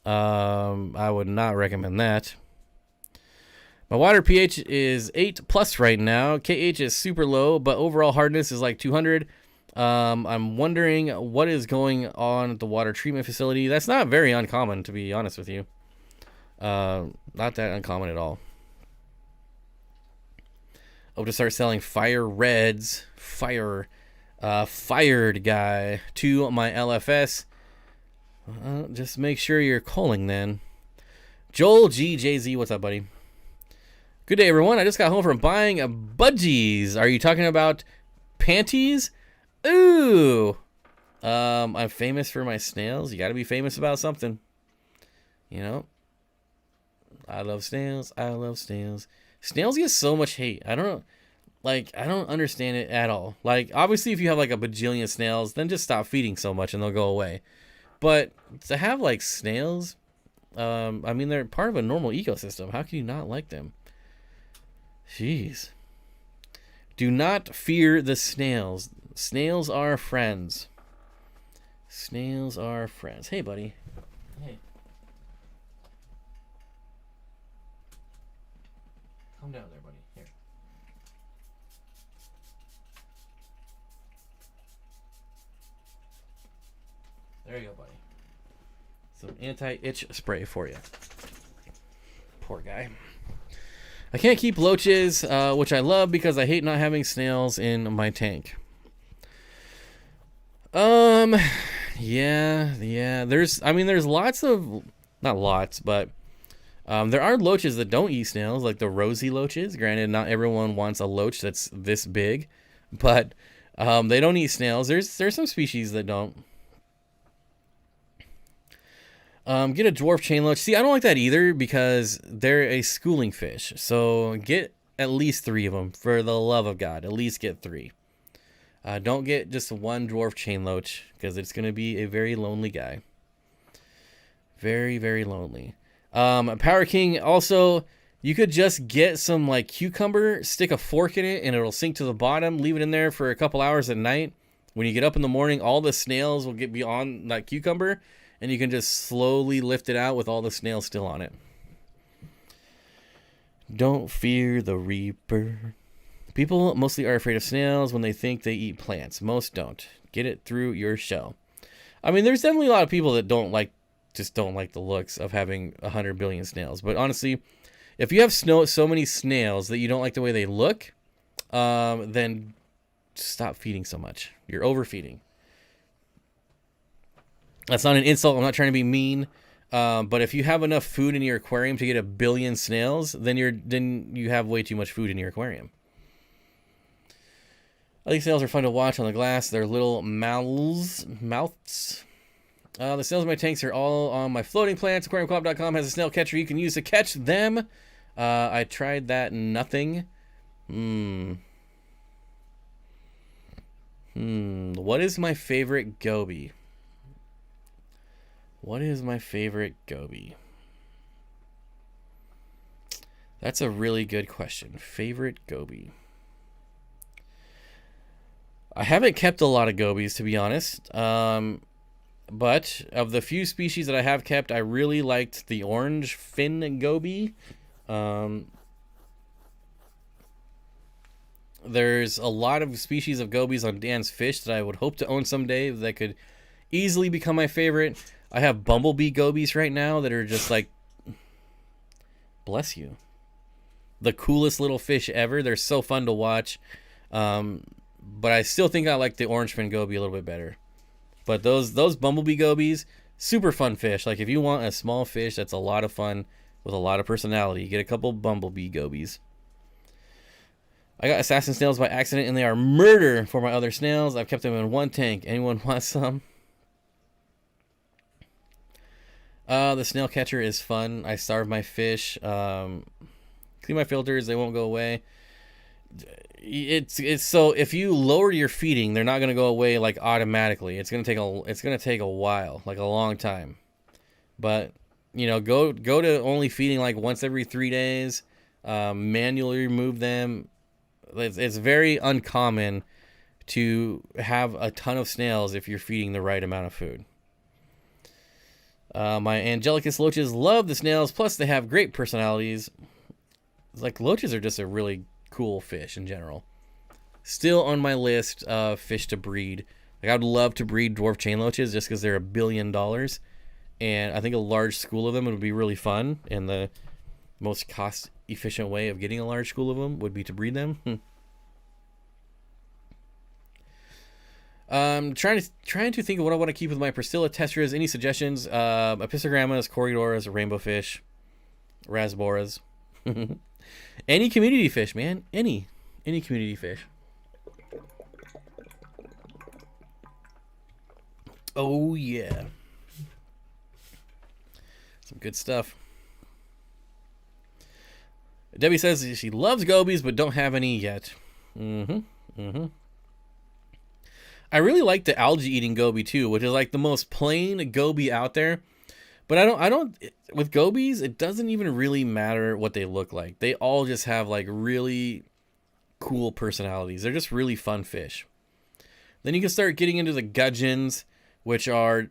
I would not recommend that. My water pH is 8+ right now. KH is super low, but overall hardness is like 200. I'm wondering what is going on at the water treatment facility. That's not very uncommon, to be honest with you. Not that uncommon at all. I'll just start selling fire reds. Fired guy to my LFS. Just make sure you're calling then. Joel GJZ, what's up, buddy? Good day, everyone. I just got home from buying a budgies. Are you talking about panties? Ooh. I'm famous for my snails. You got to be famous about something. You know? I love snails. I love snails. Snails get so much hate. I don't understand it at all. Like, obviously, if you have like a bajillion snails, then just stop feeding so much and they'll go away. But to have like snails, I mean, they're part of a normal ecosystem. How can you not like them? Jeez. Do not fear the snails. Snails are friends. Snails are friends. Hey, buddy. Hey. Calm down there, buddy. Here. There you go, buddy. Some anti-itch spray for you. Poor guy. I can't keep loaches, which I love because I hate not having snails in my tank. Yeah. There's lots of, not lots, but there are loaches that don't eat snails, like the rosy loaches. Granted, not everyone wants a loach that's this big, but they don't eat snails. There's some species that don't. Get a dwarf chain loach. See, I don't like that either because they're a schooling fish. So get at least 3 of them, for the love of God. At least get 3. Don't get just one dwarf chain loach because it's going to be a very lonely guy. Very, very lonely. Power King, also, you could just get some like cucumber, stick a fork in it, and it'll sink to the bottom. Leave it in there for a couple hours at night. When you get up in the morning, all the snails will be on that cucumber, and you can just slowly lift it out with all the snails still on it. Don't fear the Reaper. People mostly are afraid of snails when they think they eat plants. Most don't. Get it through your shell. I mean, there's definitely a lot of people that don't like the looks of having 100 billion snails. But honestly, if you have so many snails that you don't like the way they look, then stop feeding so much. You're overfeeding. That's not an insult. I'm not trying to be mean. But if you have enough food in your aquarium to get 1 billion snails, then you have way too much food in your aquarium. I think snails are fun to watch on the glass. They're little mouths. The snails in my tanks are all on my floating plants. AquariumCoop.com has a snail catcher you can use to catch them. I tried that. Nothing. What is my favorite goby? That's a really good question. Favorite goby. I haven't kept a lot of gobies, to be honest. But of the few species that I have kept, I really liked the orange fin goby. There's a lot of species of gobies on Dan's Fish that I would hope to own someday that could easily become my favorite. I have bumblebee gobies right now that are just like, bless you, the coolest little fish ever. They're so fun to watch. But I still think I like the orange fin goby a little bit better. But those bumblebee gobies, super fun fish. Like if you want a small fish that's a lot of fun with a lot of personality, get a couple bumblebee gobies. I got assassin snails by accident, and they are murder for my other snails. I've kept them in one tank. Anyone want some? The snail catcher is fun. I starve my fish. Clean my filters. They won't go away. It's so if you lower your feeding, they're not gonna go away like automatically. It's gonna take a while, like a long time. But go to only feeding like once every 3 days. Manually remove them. It's very uncommon to have a ton of snails if you're feeding the right amount of food. My Angelicus loaches love the snails. Plus, they have great personalities. Like loaches are just a really cool fish in general. Still on my list of fish to breed. Like I would love to breed dwarf chain loaches just because they're $1 billion, and I think a large school of them would be really fun. And the most cost efficient way of getting a large school of them would be to breed them. Trying to think of what I want to keep with my Priscilla testras. Any suggestions? Epistogrammas, Corridoras, rainbow fish, Rasboras. Any community fish, man. Any community fish. Oh yeah. Some good stuff. Debbie says she loves gobies but don't have any yet. I really like the algae eating goby too, which is like the most plain goby out there. But I don't with gobies, it doesn't even really matter what they look like. They all just have like really cool personalities. They're just really fun fish. Then you can start getting into the gudgeons, which are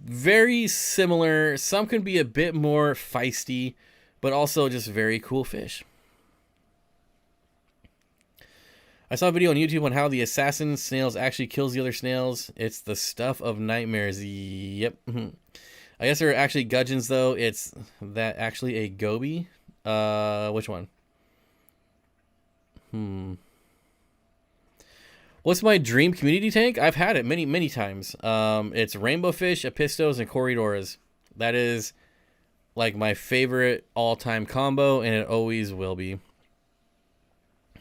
very similar. Some can be a bit more feisty, but also just very cool fish. I saw a video on YouTube on how the assassin snails actually kills the other snails. It's the stuff of nightmares. Yep. I guess they're actually gudgeons, though. It's that actually a goby? Which one? What's my dream community tank? I've had it many, many times. It's rainbow fish, apistos, and corridoras. That is like my favorite all-time combo, and it always will be.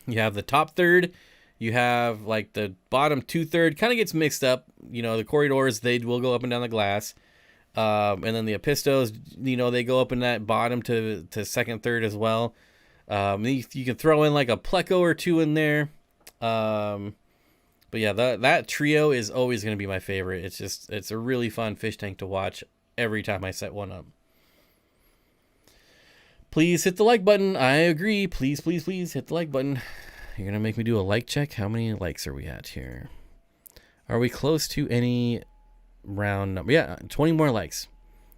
You have the top third, you have like the bottom 2/3, kind of gets mixed up. You know, the corridors, they will go up and down the glass. And then the apistos, you know, they go up in that bottom to second third as well. You can throw in like a pleco or two in there. But yeah, that trio is always going to be my favorite. It's a really fun fish tank to watch every time I set one up. Please hit the like button. I agree. Please, please, please hit the like button. You're going to make me do a like check. How many likes are we at here? Are we close to any round number? Yeah, 20 more likes.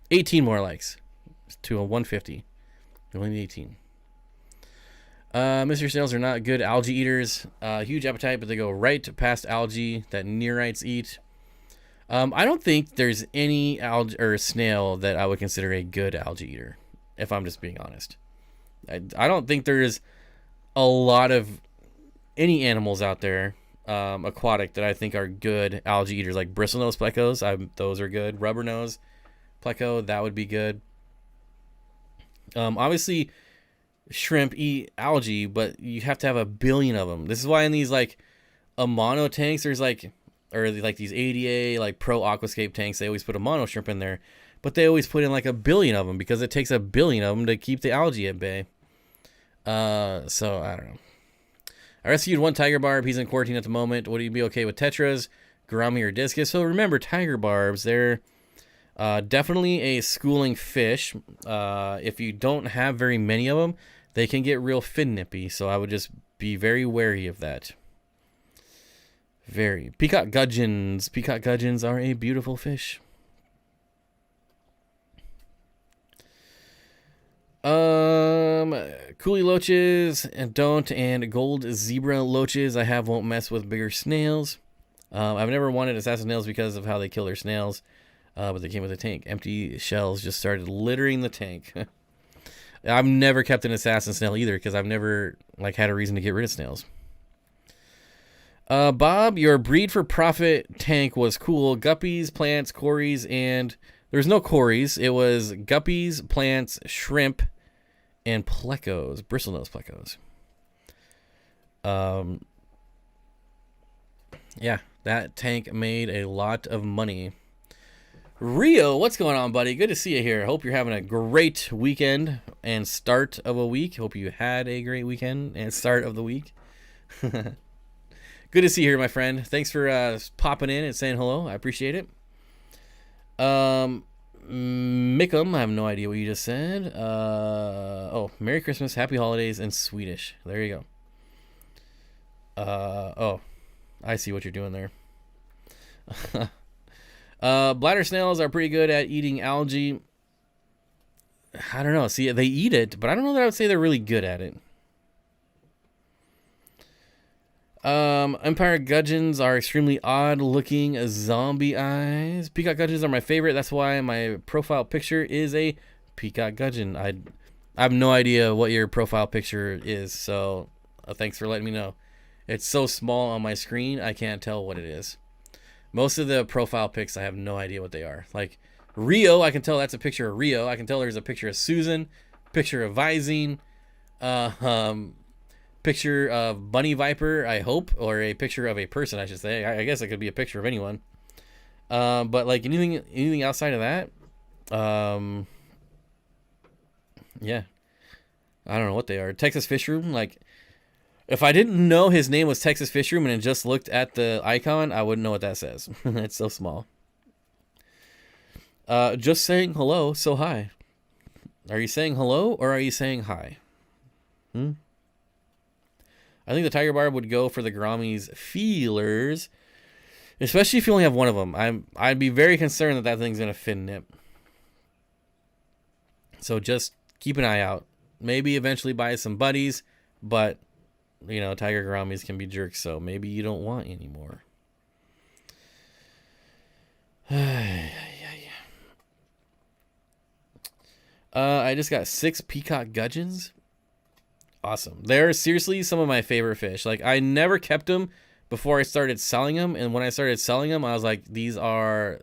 18 more likes to a 150. We only need 18. Mr. Snails are not good algae eaters. Huge appetite, but they go right past algae that neorites eat. I don't think there's any algae or snail that I would consider a good algae eater, if I'm just being honest. I don't think there's a lot of any animals out there, aquatic, that I think are good algae eaters, like bristlenose plecos. Those are good. Rubber nose pleco, that would be good. Obviously, shrimp eat algae, but you have to have a billion of them. This is why in these like mono tanks, there's like, or like these ADA like pro aquascape tanks, they always put a mono shrimp in there, but they always put in like a billion of them because it takes a billion of them to keep the algae at bay. So I don't know. I rescued one tiger barb. He's in quarantine at the moment. Would he be okay with tetras, gourami, or discus? So remember, tiger barbs, they're definitely a schooling fish. If you don't have very many of them, they can get real fin nippy. So I would just be very wary of that. Very. Peacock gudgeons. Peacock gudgeons are a beautiful fish. Coolie loaches and gold zebra loaches I have won't mess with bigger snails. I've never wanted assassin snails because of how they kill their snails, but they came with a tank. Empty shells just started littering the tank. I've never kept an assassin snail either because I've never like had a reason to get rid of snails. Bob, your breed for profit tank was cool. Guppies, plants, cories, and there's no cories. It was guppies, plants, shrimp, and plecos, bristlenose plecos. Yeah, that tank made a lot of money. Rio, what's going on, buddy? Good to see you here. Hope you're having a great weekend and start of a week. Hope you had a great weekend and start of the week. Good to see you here, my friend. Thanks for popping in and saying hello. I appreciate it. Mickum, I have no idea what you just said. Oh, Merry Christmas, Happy Holidays, and Swedish. There you go. Oh, I see what you're doing there. Bladder snails are pretty good at eating algae. I don't know. See, they eat it, but I don't know that I would say they're really good at it. Empire gudgeons are extremely odd looking zombie eyes. Peacock gudgeons are my favorite. That's why my profile picture is a peacock gudgeon. I have no idea what your profile picture is, so thanks for letting me know. It's so small on my screen, I can't tell what it is. Most of the profile pics, I have no idea what they are. Like Rio, I can tell that's a picture of Rio. I can tell there's a picture of Susan, picture of Visine, picture of Bunny Viper, I hope, or a picture of a person, I should say. I guess it could be a picture of anyone. But like anything outside of that, yeah, I don't know what they are. Texas Fish Room, like if I didn't know his name was Texas Fish Room and just looked at the icon, I wouldn't know what that says. It's so small. Just saying hello, so hi. Are you saying hello or are you saying hi? I think the tiger barb would go for the gourami's feelers, especially if you only have one of them. I'd be very concerned that that thing's gonna fin nip. So just keep an eye out. Maybe eventually buy some buddies, but you know, tiger gouramis can be jerks, so maybe you don't want any more. I just got 6 peacock gudgeons. Awesome. They're seriously some of my favorite fish. Like, I never kept them before I started selling them, and when I started selling them, I was like, these are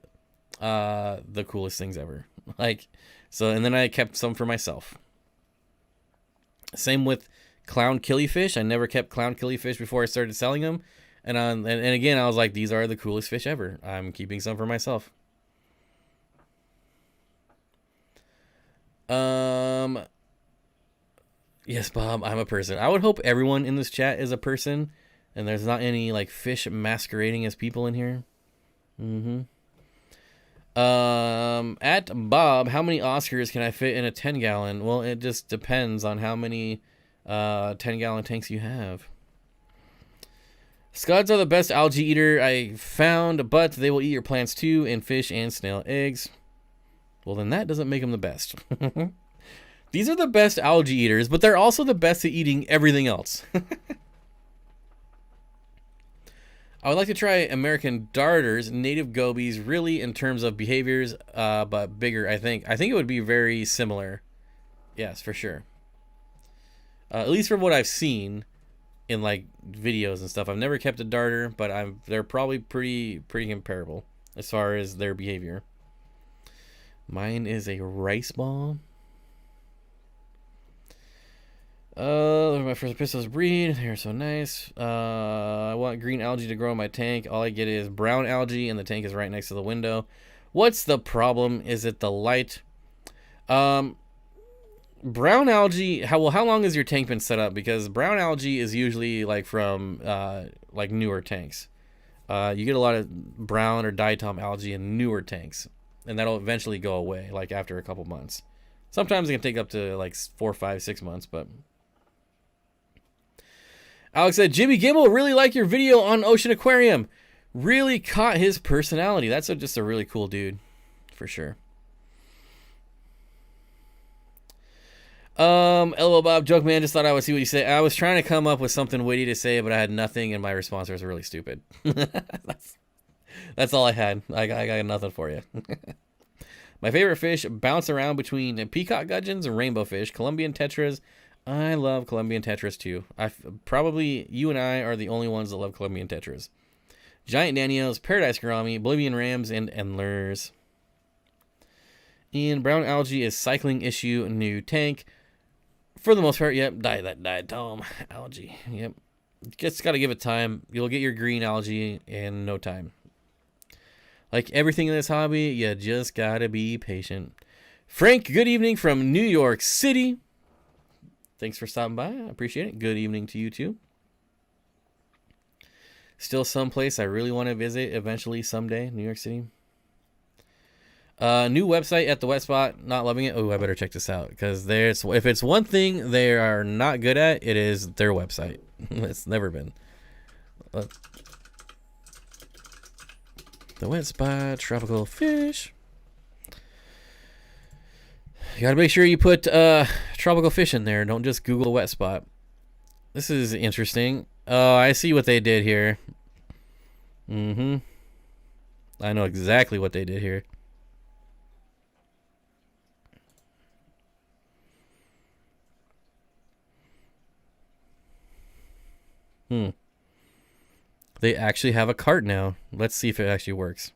the coolest things ever. Like, so, and then I kept some for myself. Same with clown killifish. I never kept clown killifish before I started selling them, and again, I was like, these are the coolest fish ever. I'm keeping some for myself. Yes, Bob, I'm a person. I would hope everyone in this chat is a person, and there's not any like fish masquerading as people in here. At Bob, how many Oscars can I fit in a 10-gallon? Well, it just depends on how many 10-gallon tanks you have. Scuds are the best algae eater I found, but they will eat your plants too, and fish and snail eggs. Well, then that doesn't make them the best. These are the best algae eaters, but they're also the best at eating everything else. I would like to try American darters, native gobies, really in terms of behaviors, but bigger, I think. I think it would be very similar. Yes, for sure. At least from what I've seen in like videos and stuff. I've never kept a darter, but they're probably pretty comparable as far as their behavior. Mine is a rice ball. My first pistols breed. They're so nice. I want green algae to grow in my tank. All I get is brown algae, and the tank is right next to the window. What's the problem? Is it the light? Brown algae. How long has your tank been set up? Because brown algae is usually like from like newer tanks. You get a lot of brown or diatom algae in newer tanks, and that'll eventually go away like after a couple months. Sometimes it can take up to like 4, 5, 6 months, but. Alex said, Jimmy Gimmel, really like your video on Ocean Aquarium. Really caught his personality. That's just a really cool dude, for sure. LOL Bob, joke man, just thought I would see what you say. I was trying to come up with something witty to say, but I had nothing, and my response was really stupid. That's all I had. I got nothing for you. My favorite fish bounce around between peacock gudgeons and rainbow fish, Colombian tetras. I love Colombian tetras too. Probably you and I are the only ones that love Colombian tetras. Giant Danios, Paradise Gourami, Bolivian Rams, and Endlers. And brown algae is cycling issue, new tank. For the most part, yep, diatom algae. Yep. Just got to give it time. You'll get your green algae in no time. Like everything in this hobby, you just got to be patient. Frank, good evening from New York City. Thanks for stopping by. I appreciate it. Good evening to you too. Still someplace I really want to visit eventually someday, New York City. New website at the wet spot. Not loving it. Oh, I better check this out because if it's one thing they are not good at, it is their website. It's never been. The wet spot, tropical fish. You gotta make sure you put tropical fish in there. Don't just Google wet spot. This is interesting. Oh, I see what they did here. I know exactly what they did here. They actually have a cart now. Let's see if it actually works.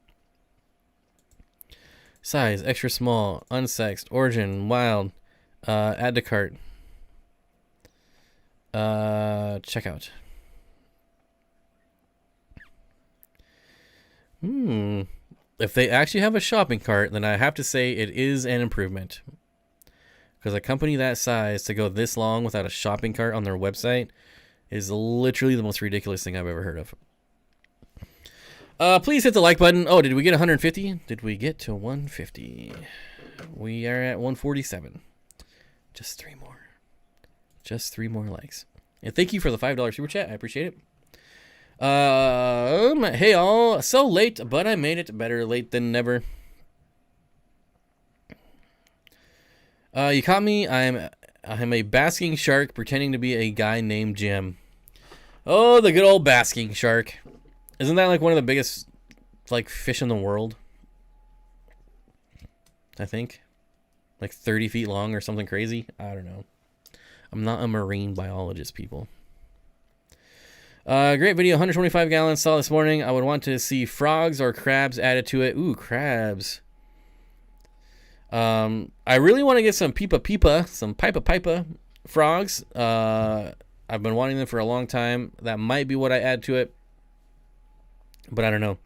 Size, extra small, unsexed, origin, wild, add to cart. Checkout. If they actually have a shopping cart, then I have to say it is an improvement. Because a company that size to go this long without a shopping cart on their website is literally the most ridiculous thing I've ever heard of. Please hit the like button. Oh, did we get 150? Did we get to 150? We are at 147. Just 3 more. Just 3 more likes. And thank you for the $5 super chat. I appreciate it. Hey all. So late, but I made it. Better late than never. You caught me. I'm a basking shark pretending to be a guy named Jim. Oh, the good old basking shark. Isn't that like one of the biggest like fish in the world? I think. Like 30 feet long or something crazy. I don't know. I'm not a marine biologist, people. Great video. 125 gallons saw this morning. I would want to see frogs or crabs added to it. Ooh, crabs. I really want to get some some pipa frogs. I've been wanting them for a long time. That might be what I add to it. But I don't know.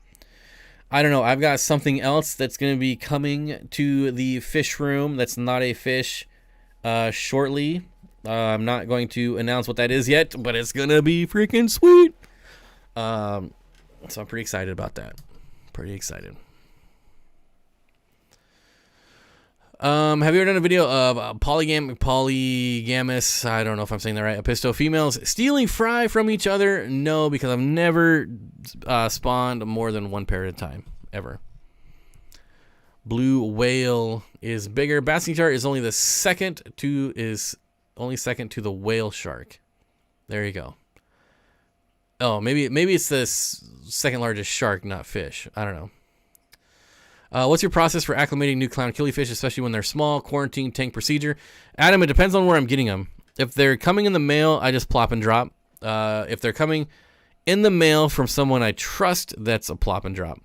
I've got something else that's going to be coming to the fish room that's not a fish shortly. I'm not going to announce what that is yet, but it's going to be freaking sweet. So I'm pretty excited about that. Pretty excited. Have you ever done a video of polygamous, I don't know if I'm saying that right, apisto females stealing fry from each other? No, because I've never spawned more than one pair at a time, ever. Blue whale is bigger. Basking shark is only second to the whale shark. There you go. Oh, maybe it's the second largest shark, not fish. I don't know. What's your process for acclimating new clown killifish, especially when they're small? Quarantine tank procedure. Adam, it depends on where I'm getting them. If they're coming in the mail, I just plop and drop. If they're coming in the mail from someone I trust, that's a plop and drop.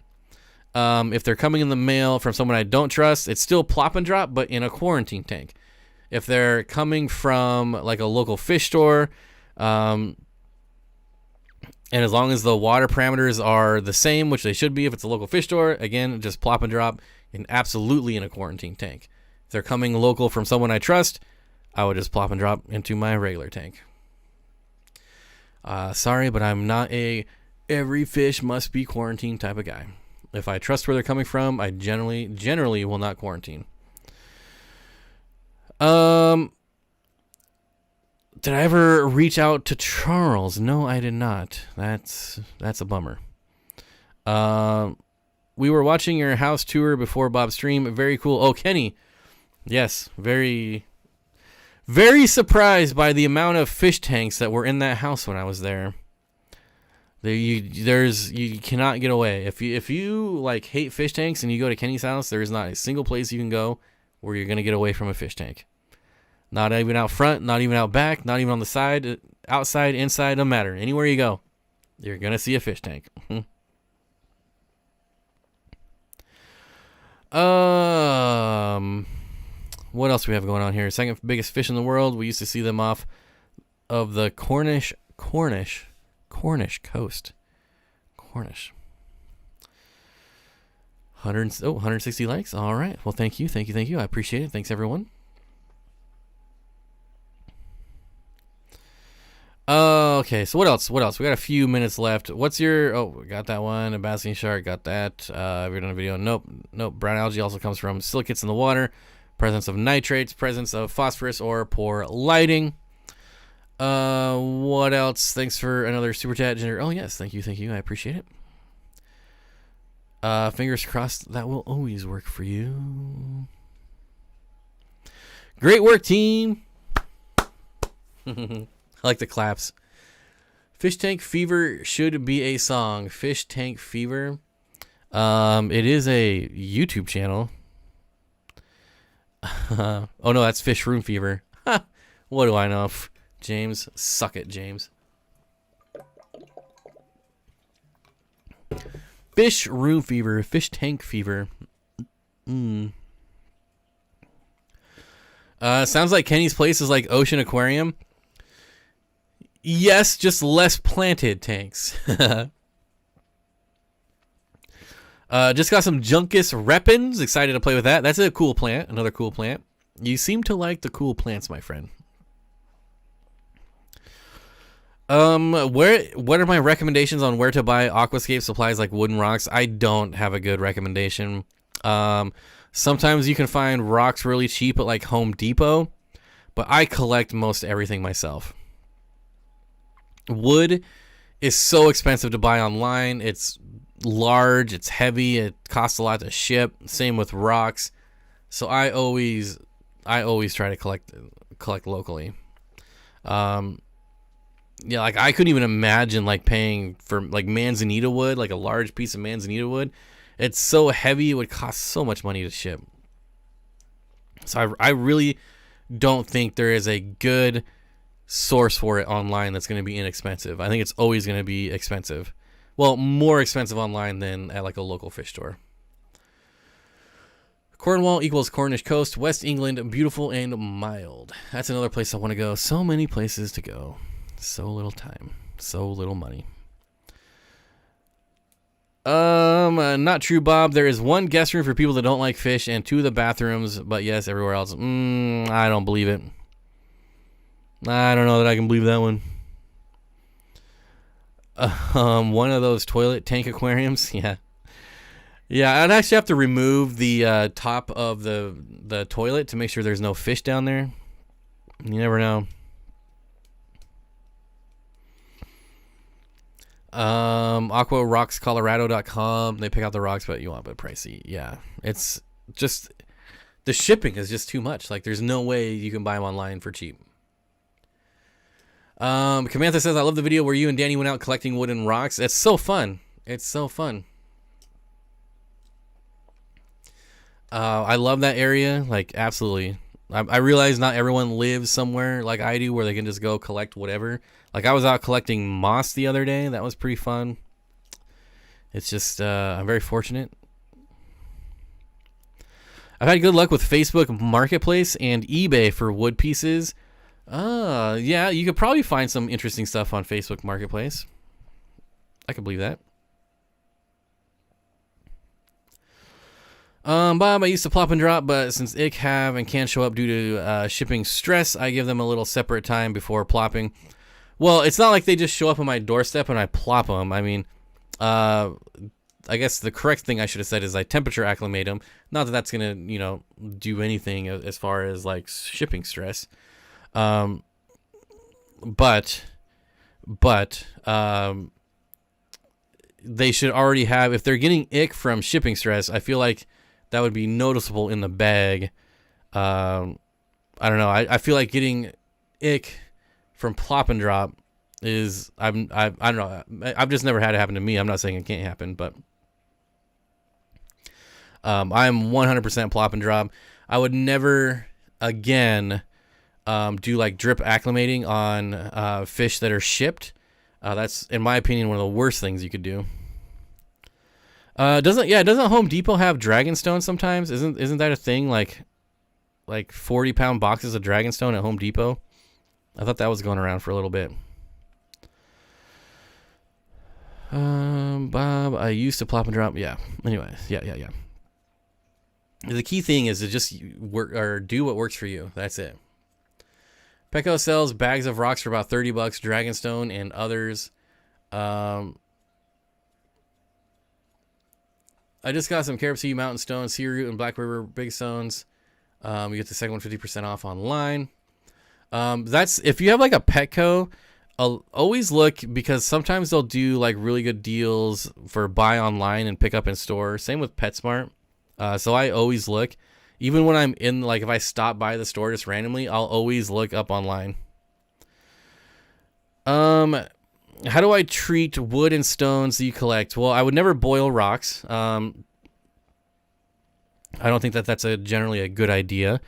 If they're coming in the mail from someone I don't trust, it's still plop and drop, but in a quarantine tank. If they're coming from like a local fish store, and as long as the water parameters are the same, which they should be if it's a local fish store, again, just plop and drop and absolutely in a quarantine tank. If they're coming local from someone I trust, I would just plop and drop into my regular tank. Sorry, but I'm not a every fish must be quarantined type of guy. If I trust where they're coming from, I generally will not quarantine. Did I ever reach out to Charles? No, I did not. That's a bummer. We were watching your house tour before Bob's stream. Very cool. Oh, Kenny. Yes, very, very surprised by the amount of fish tanks that were in that house when I was there. You cannot get away. If you like hate fish tanks and you go to Kenny's house, there is not a single place you can go where you're gonna get away from a fish tank. Not even out front, not even out back, not even on the side, outside, inside, no matter. Anywhere you go, you're going to see a fish tank. What else do we have going on here? Second biggest fish in the world. We used to see them off of the Cornish coast. Cornish. 160 likes. All right. Well, thank you. I appreciate it. Thanks, everyone. Okay, so what else? We got a few minutes left. What's your... Oh, we got that one. A basking shark, got that. Have you done a video? Nope. Brown algae also comes from silicates in the water, presence of nitrates, presence of phosphorus, or poor lighting. What else? Thanks for another super chat. Oh, yes. Thank you. I appreciate it. Fingers crossed that will always work for you. Great work, team. I like the claps. Fish Tank Fever should be a song. Fish Tank Fever. It is a YouTube channel. Oh no, that's Fish Room Fever. What do I know? James, suck it, James. Fish Room Fever. Fish Tank Fever. Sounds like Kenny's place is like Ocean Aquarium. Yes, just less planted tanks. Just got some Juncus repens. Excited to play with that. That's a cool plant. Another cool plant. You seem to like the cool plants, my friend. What are my recommendations on where to buy aquascape supplies like wooden rocks? I don't have a good recommendation. Sometimes you can find rocks really cheap at like Home Depot, but I collect most everything myself. Wood is so expensive to buy online. It's large, it's heavy, it costs a lot to ship. Same with rocks. So I always try to collect locally. Yeah, like I couldn't even imagine like paying for like manzanita wood, like a large piece of manzanita wood. It's so heavy, it would cost so much money to ship. So I really don't think there is a good source for it online that's going to be inexpensive. I think it's always going to be expensive. Well, more expensive online than at like a local fish store. Cornwall equals Cornish coast, West England, beautiful and mild. That's another place I want to go. So many places to go. So little time. So little money. Not true, Bob. There is one guest room for people that don't like fish and 2 of the bathrooms, but yes, everywhere else. I don't believe it. I don't know that I can believe that one. One of those toilet tank aquariums. Yeah. Yeah, I'd actually have to remove the top of the toilet to make sure there's no fish down there. You never know. aquarockscolorado.com. They pick out the rocks, but you want a bit pricey. Yeah, it's just the shipping is just too much. Like, there's no way you can buy them online for cheap. Camantha says, I love the video where you and Danny went out collecting wooden rocks. It's so fun. It's so fun. I love that area. Like, absolutely. I realize not everyone lives somewhere like I do where they can just go collect whatever. Like, I was out collecting moss the other day. That was pretty fun. It's just, I'm very fortunate. I've had good luck with Facebook Marketplace and eBay for wood pieces. Yeah, you could probably find some interesting stuff on Facebook Marketplace. I could believe that. Bob, I used to plop and drop, but since ick have and can't show up due to shipping stress, I give them a little separate time before plopping. Well, it's not like they just show up on my doorstep and I plop them. I mean, I guess the correct thing I should have said is I temperature acclimate them. Not that that's going to, do anything as far as like shipping stress. But they should already have, if they're getting ick from shipping stress, I feel like that would be noticeable in the bag. I don't know. I feel like getting ick from plop and drop is, I don't know. I've just never had it happen to me. I'm not saying it can't happen, but I'm 100% plop and drop. I would never again do like drip acclimating on fish that are shipped. That's, in my opinion, one of the worst things you could do. Doesn't Home Depot have Dragonstone sometimes? Isn't that a thing? Like 40-pound boxes of Dragonstone at Home Depot? I thought that was going around for a little bit. Bob, I used to plop and drop. Yeah. Anyway, yeah. The key thing is to just work or do what works for you. That's it. Pecco sells bags of rocks for about $30, Dragonstone and others. I just got some Carib Sea Mountain Stones, Sea Root, and Black River Big Stones. You get the second one 50% off online. That's if you have like a Petco, I'll always look because sometimes they'll do like really good deals for buy online and pick up in store. Same with PetSmart. So I always look. Even when I'm in, like, if I stop by the store just randomly, I'll always look up online. How do I treat wood and stones that you collect? Well, I would never boil rocks. I don't think that that's generally a good idea.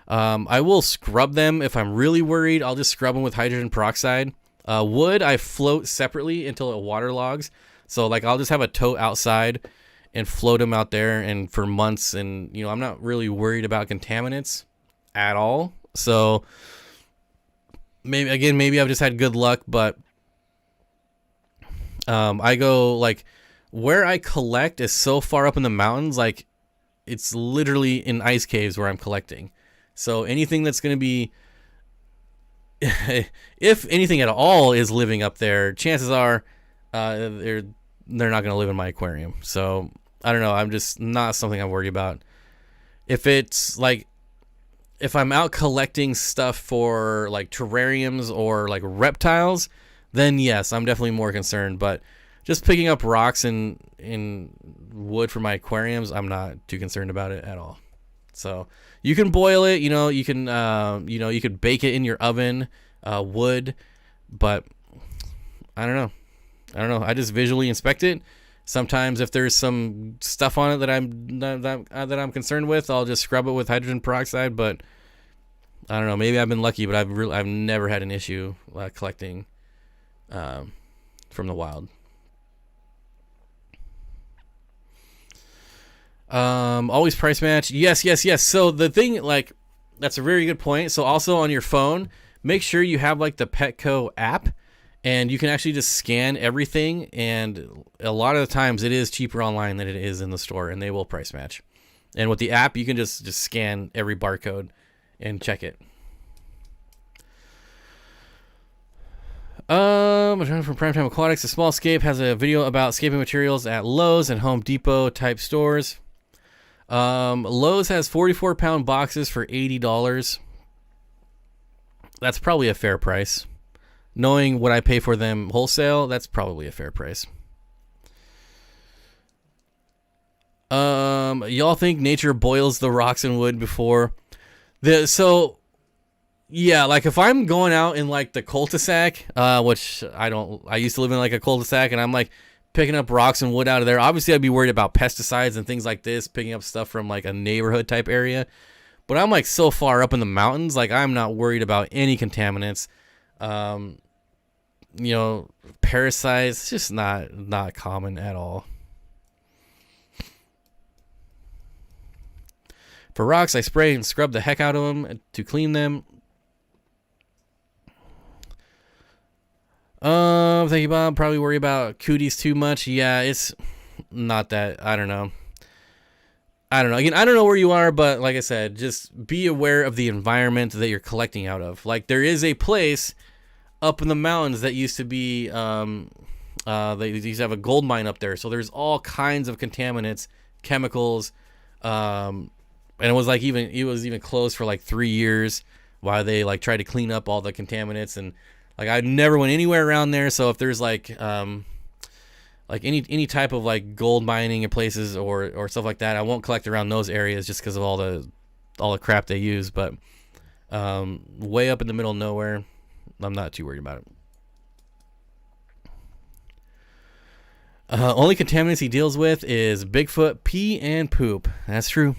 I will scrub them if I'm really worried. I'll just scrub them with hydrogen peroxide. Wood, I float separately until it waterlogs. So, like, I'll just have a tote outside and float them out there and for months, and I'm not really worried about contaminants at all. So maybe I've just had good luck, but I go, like, where I collect is so far up in the mountains, like it's literally in ice caves where I'm collecting. So anything that's going to be if anything at all is living up there, chances are they're not going to live in my aquarium. So I don't know. I'm just not something I'm worried about. If it's like, if I'm out collecting stuff for like terrariums or like reptiles, then yes, I'm definitely more concerned. But just picking up rocks in wood for my aquariums, I'm not too concerned about it at all. So you can boil it, you can, you could bake it in your oven, wood, but I don't know. I just visually inspect it. Sometimes if there's some stuff on it that I'm concerned with, I'll just scrub it with hydrogen peroxide. But I don't know. Maybe I've been lucky, but I've never had an issue collecting from the wild. Always price match. Yes. So the thing, like, that's a very good point. So also on your phone, make sure you have like the Petco app, and you can actually just scan everything. And a lot of the times it is cheaper online than it is in the store, and they will price match. And with the app, you can just scan every barcode and check it. From Primetime Aquatics, a small scape has a video about scaping materials at Lowe's and Home Depot type stores. Lowe's has 44-pound boxes for $80. That's probably a fair price. Knowing what I pay for them wholesale, that's probably a fair price. Y'all think nature boils the rocks and wood before yeah, like if I'm going out in like the cul-de-sac, which I used to live in like a cul-de-sac, and I'm like picking up rocks and wood out of there. Obviously, I'd be worried about pesticides and things like this, picking up stuff from like a neighborhood type area. But I'm like so far up in the mountains, like I'm not worried about any contaminants. Parasites, it's just not common at all. For rocks, I spray and scrub the heck out of them to clean them. Thank you, Bob. Probably worry about cooties too much. Yeah, it's not that. I don't know. Again, I don't know where you are, but like I said, just be aware of the environment that you're collecting out of. Like there is a place up in the mountains that used to be, they used to have a gold mine up there. So there's all kinds of contaminants, chemicals, and it was even closed for like 3 years while they like tried to clean up all the contaminants. And like I never went anywhere around there. So if there's like any type of like gold mining in places or stuff like that, I won't collect around those areas just because of all the crap they use. But way up in the middle of nowhere, I'm not too worried about it. Only contaminants he deals with is Bigfoot, pee, and poop. That's true.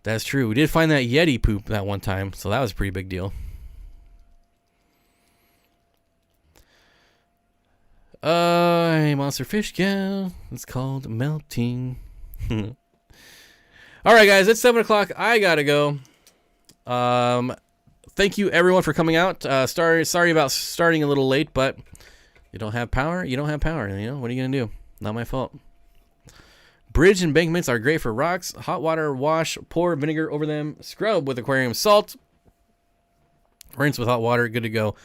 That's true. We did find that Yeti poop that one time, so that was a pretty big deal. Hey, monster fish gal. It's called melting. All right, guys, it's 7 o'clock. I gotta go. Thank you everyone for coming out. Sorry about starting a little late, but you don't have power. You don't have power. You know what are you gonna do? Not my fault. Bridge embankments are great for rocks. Hot water wash, pour vinegar over them, scrub with aquarium salt, rinse with hot water, good to go.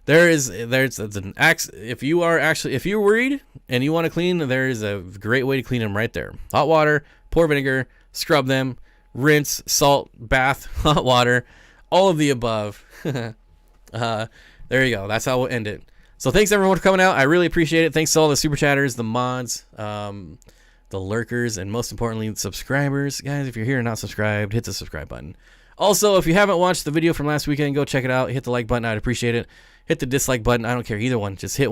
There's an axe. If you're worried and you want to clean, there is a great way to clean them right there. Hot water, pour vinegar, scrub them, rinse, salt, bath, hot water, all of the above. There you go. That's how we'll end it. So thanks everyone for coming out. I really appreciate it. Thanks to all the super chatters, the mods, the lurkers, and most importantly, the subscribers. Guys, if you're here and not subscribed, hit the subscribe button. Also, if you haven't watched the video from last weekend, go check it out. Hit the like button. I'd appreciate it. Hit the dislike button. I don't care. Either one. Just hit